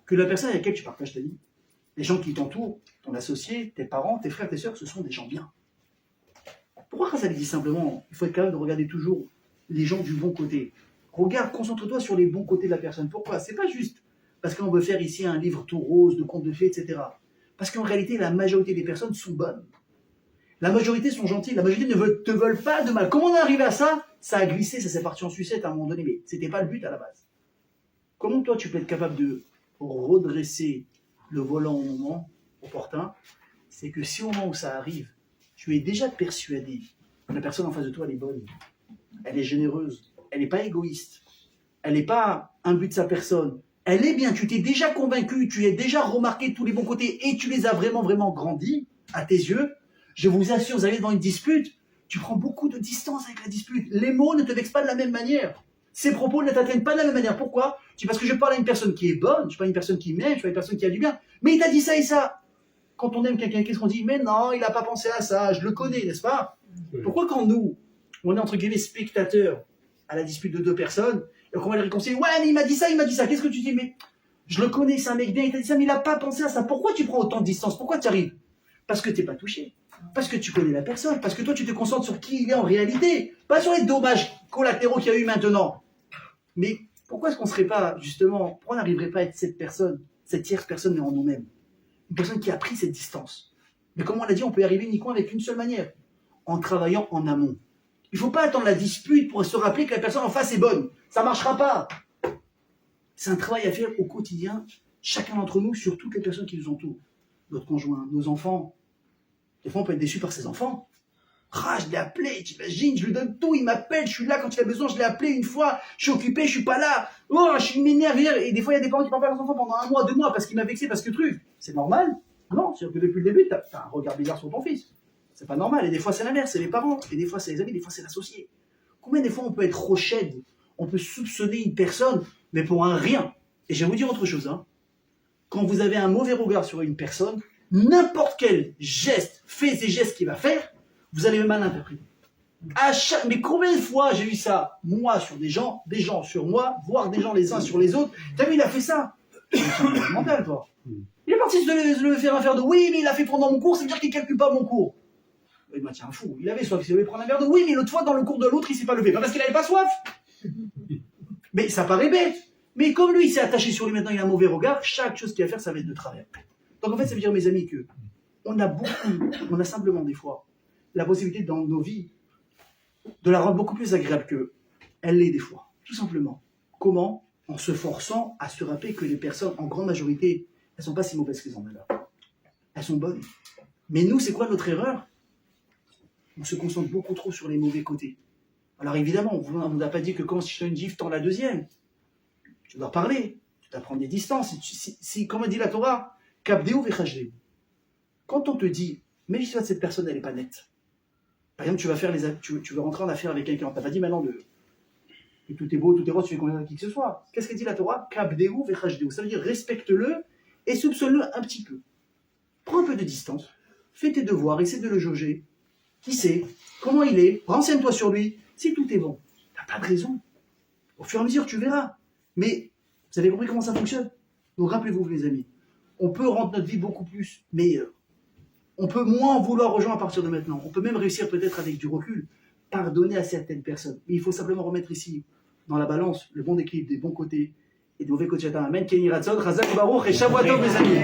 Speaker 1: que la personne avec laquelle tu partages ta vie, les gens qui t'entourent, ton associé, tes parents, tes frères, tes sœurs, ce sont des gens bien. Pourquoi ça dit simplement, il faut être capable de regarder toujours les gens du bon côté. Regarde, concentre-toi sur les bons côtés de la personne. Pourquoi? C'est pas juste parce qu'on veut faire ici un livre tout rose, de contes de fées, etc. Parce qu'en réalité, la majorité des personnes sont bonnes. La majorité sont gentilles, la majorité ne te veulent pas de mal. Comment on est arrivé à ça? Ça a glissé, ça s'est parti en sucette à un moment donné, mais c'était pas le but à la base. Comment toi tu peux être capable de redresser le volant au moment opportun? C'est que si au moment où ça arrive, tu es déjà persuadé que la personne en face de toi elle est bonne, elle est généreuse, elle n'est pas égoïste, elle n'est pas un but de sa personne, elle est bien, tu t'es déjà convaincu, tu as déjà remarqué tous les bons côtés et tu les as vraiment, vraiment grandis à tes yeux, je vous assure, vous allez devant une dispute, tu prends beaucoup de distance avec la dispute. Les mots ne te vexent pas de la même manière. Ces propos ne t'atteignent pas de la même manière. Pourquoi? C'est parce que je parle à une personne qui est bonne, je ne suis pas une personne qui m'aime, je ne suis pas une personne qui a du bien. Mais il t'a dit ça et ça. Quand on aime quelqu'un, qu'est-ce qu'on dit? Mais non, il n'a pas pensé à ça, je le connais, n'est-ce pas? Pourquoi quand nous, on est entre guillemets spectateurs à la dispute de deux personnes, et qu'on va les réconcilier, ouais, mais il m'a dit ça, qu'est-ce que tu dis? Mais je le connais, c'est un mec bien, il t'a dit ça, mais il n'a pas pensé à ça. Pourquoi tu prends autant de distance? Pourquoi tu arrives? Parce que tu n'es pas touché. Parce que tu connais la personne. Parce que toi, tu te concentres sur qui il est en réalité. Pas sur les dommages collatéraux qu'il y a eu maintenant. Mais pourquoi est-ce qu'on ne serait pas, justement, pourquoi on n'arriverait pas à être cette personne, cette tierce personne en nous-mêmes? Une personne qui a pris cette distance. Mais comme on l'a dit, on peut y arriver uniquement avec une seule manière. En travaillant en amont. Il ne faut pas attendre la dispute pour se rappeler que la personne en face est bonne. Ça ne marchera pas. C'est un travail à faire au quotidien, chacun d'entre nous, sur toutes les personnes qui nous entourent. Notre conjoint, nos enfants. Des fois, on peut être déçu par ses enfants. Ah, je l'ai appelé, t'imagines, je lui donne tout, il m'appelle, je suis là quand il a besoin, je l'ai appelé une fois, je suis occupé, je suis pas là. Oh, je suis énervé. Et des fois, il y a des parents qui parlent pas à leurs enfants pendant 1 mois, 2 mois, parce qu'il m'a vexé, parce que truc. C'est normal? Non, c'est que depuis le début, t'as un regard bizarre sur ton fils. C'est pas normal. Et des fois, c'est l'inverse, c'est les parents. Et des fois, c'est les amis, des fois, c'est l'associé. Combien des fois, on peut être rochette, on peut soupçonner une personne, mais pour un rien. Et je vais vous dire autre chose, hein. Quand vous avez un mauvais regard sur une personne, n'importe quel geste, fait et gestes qu'il va faire, vous allez mal l'interpréter. Mais combien de fois j'ai vu ça, moi sur des gens sur moi, voire des gens les uns sur les autres. T'as vu, il a fait ça. C'est un mental, toi. Il est parti se le faire un verre de oui, mais il a fait pendant mon cours, ça veut dire qu'il ne calcule pas mon cours. Il m'a dit un fou. Il avait soif, il voulait prendre un verre de oui, mais l'autre fois, dans le cours de l'autre, il s'est pas levé. Pas parce qu'il n'avait pas soif. Mais ça paraît bête. Mais comme lui, il s'est attaché sur lui, maintenant il a un mauvais regard, chaque chose qu'il va faire, ça va être de travers. Donc en fait, ça veut dire, mes amis, que on a simplement des fois la possibilité dans nos vies de la rendre beaucoup plus agréable qu'elle l'est des fois. Tout simplement. Comment? En se forçant à se rappeler que les personnes, en grande majorité, elles sont pas si mauvaises qu'elles en ont là. Elles sont bonnes. Mais nous, c'est quoi notre erreur? On se concentre beaucoup trop sur les mauvais côtés. Alors évidemment, on ne nous a pas dit que quand je te donne une gifle, t'en la deuxième. Tu dois parler, tu dois prendre des distances. Comme a dit la Torah, Kabdeu vechashdeu. Quand on te dit, méfie-toi de cette personne, elle n'est pas nette. Par exemple, tu veux rentrer en affaire avec quelqu'un, on t'a pas dit maintenant que tout est beau, tout est rose, tu fais confiance à qui que ce soit. Qu'est-ce que dit la Torah? Kabdeu vechashdeu. Ça veut dire respecte-le et soupçonne-le un petit peu. Prends un peu de distance, fais tes devoirs, essaie de le jauger. Qui sait? Comment il est? Renseigne-toi sur lui. Si tout est bon, t'as pas de raison. Au fur et à mesure, tu verras. Mais vous avez compris comment ça fonctionne? Donc rappelez-vous, les amis, on peut rendre notre vie beaucoup plus meilleure. On peut moins en vouloir aux gens à partir de maintenant. On peut même réussir peut-être avec du recul, pardonner à certaines personnes. Mais il faut simplement remettre ici, dans la balance, le bon équilibre des bons côtés et des mauvais côtés. Amen. Kenny Ratzon, Razak Baruch et Shabbat Tov, mes amis.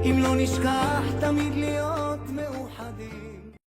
Speaker 3: אם לא נשכח תמיד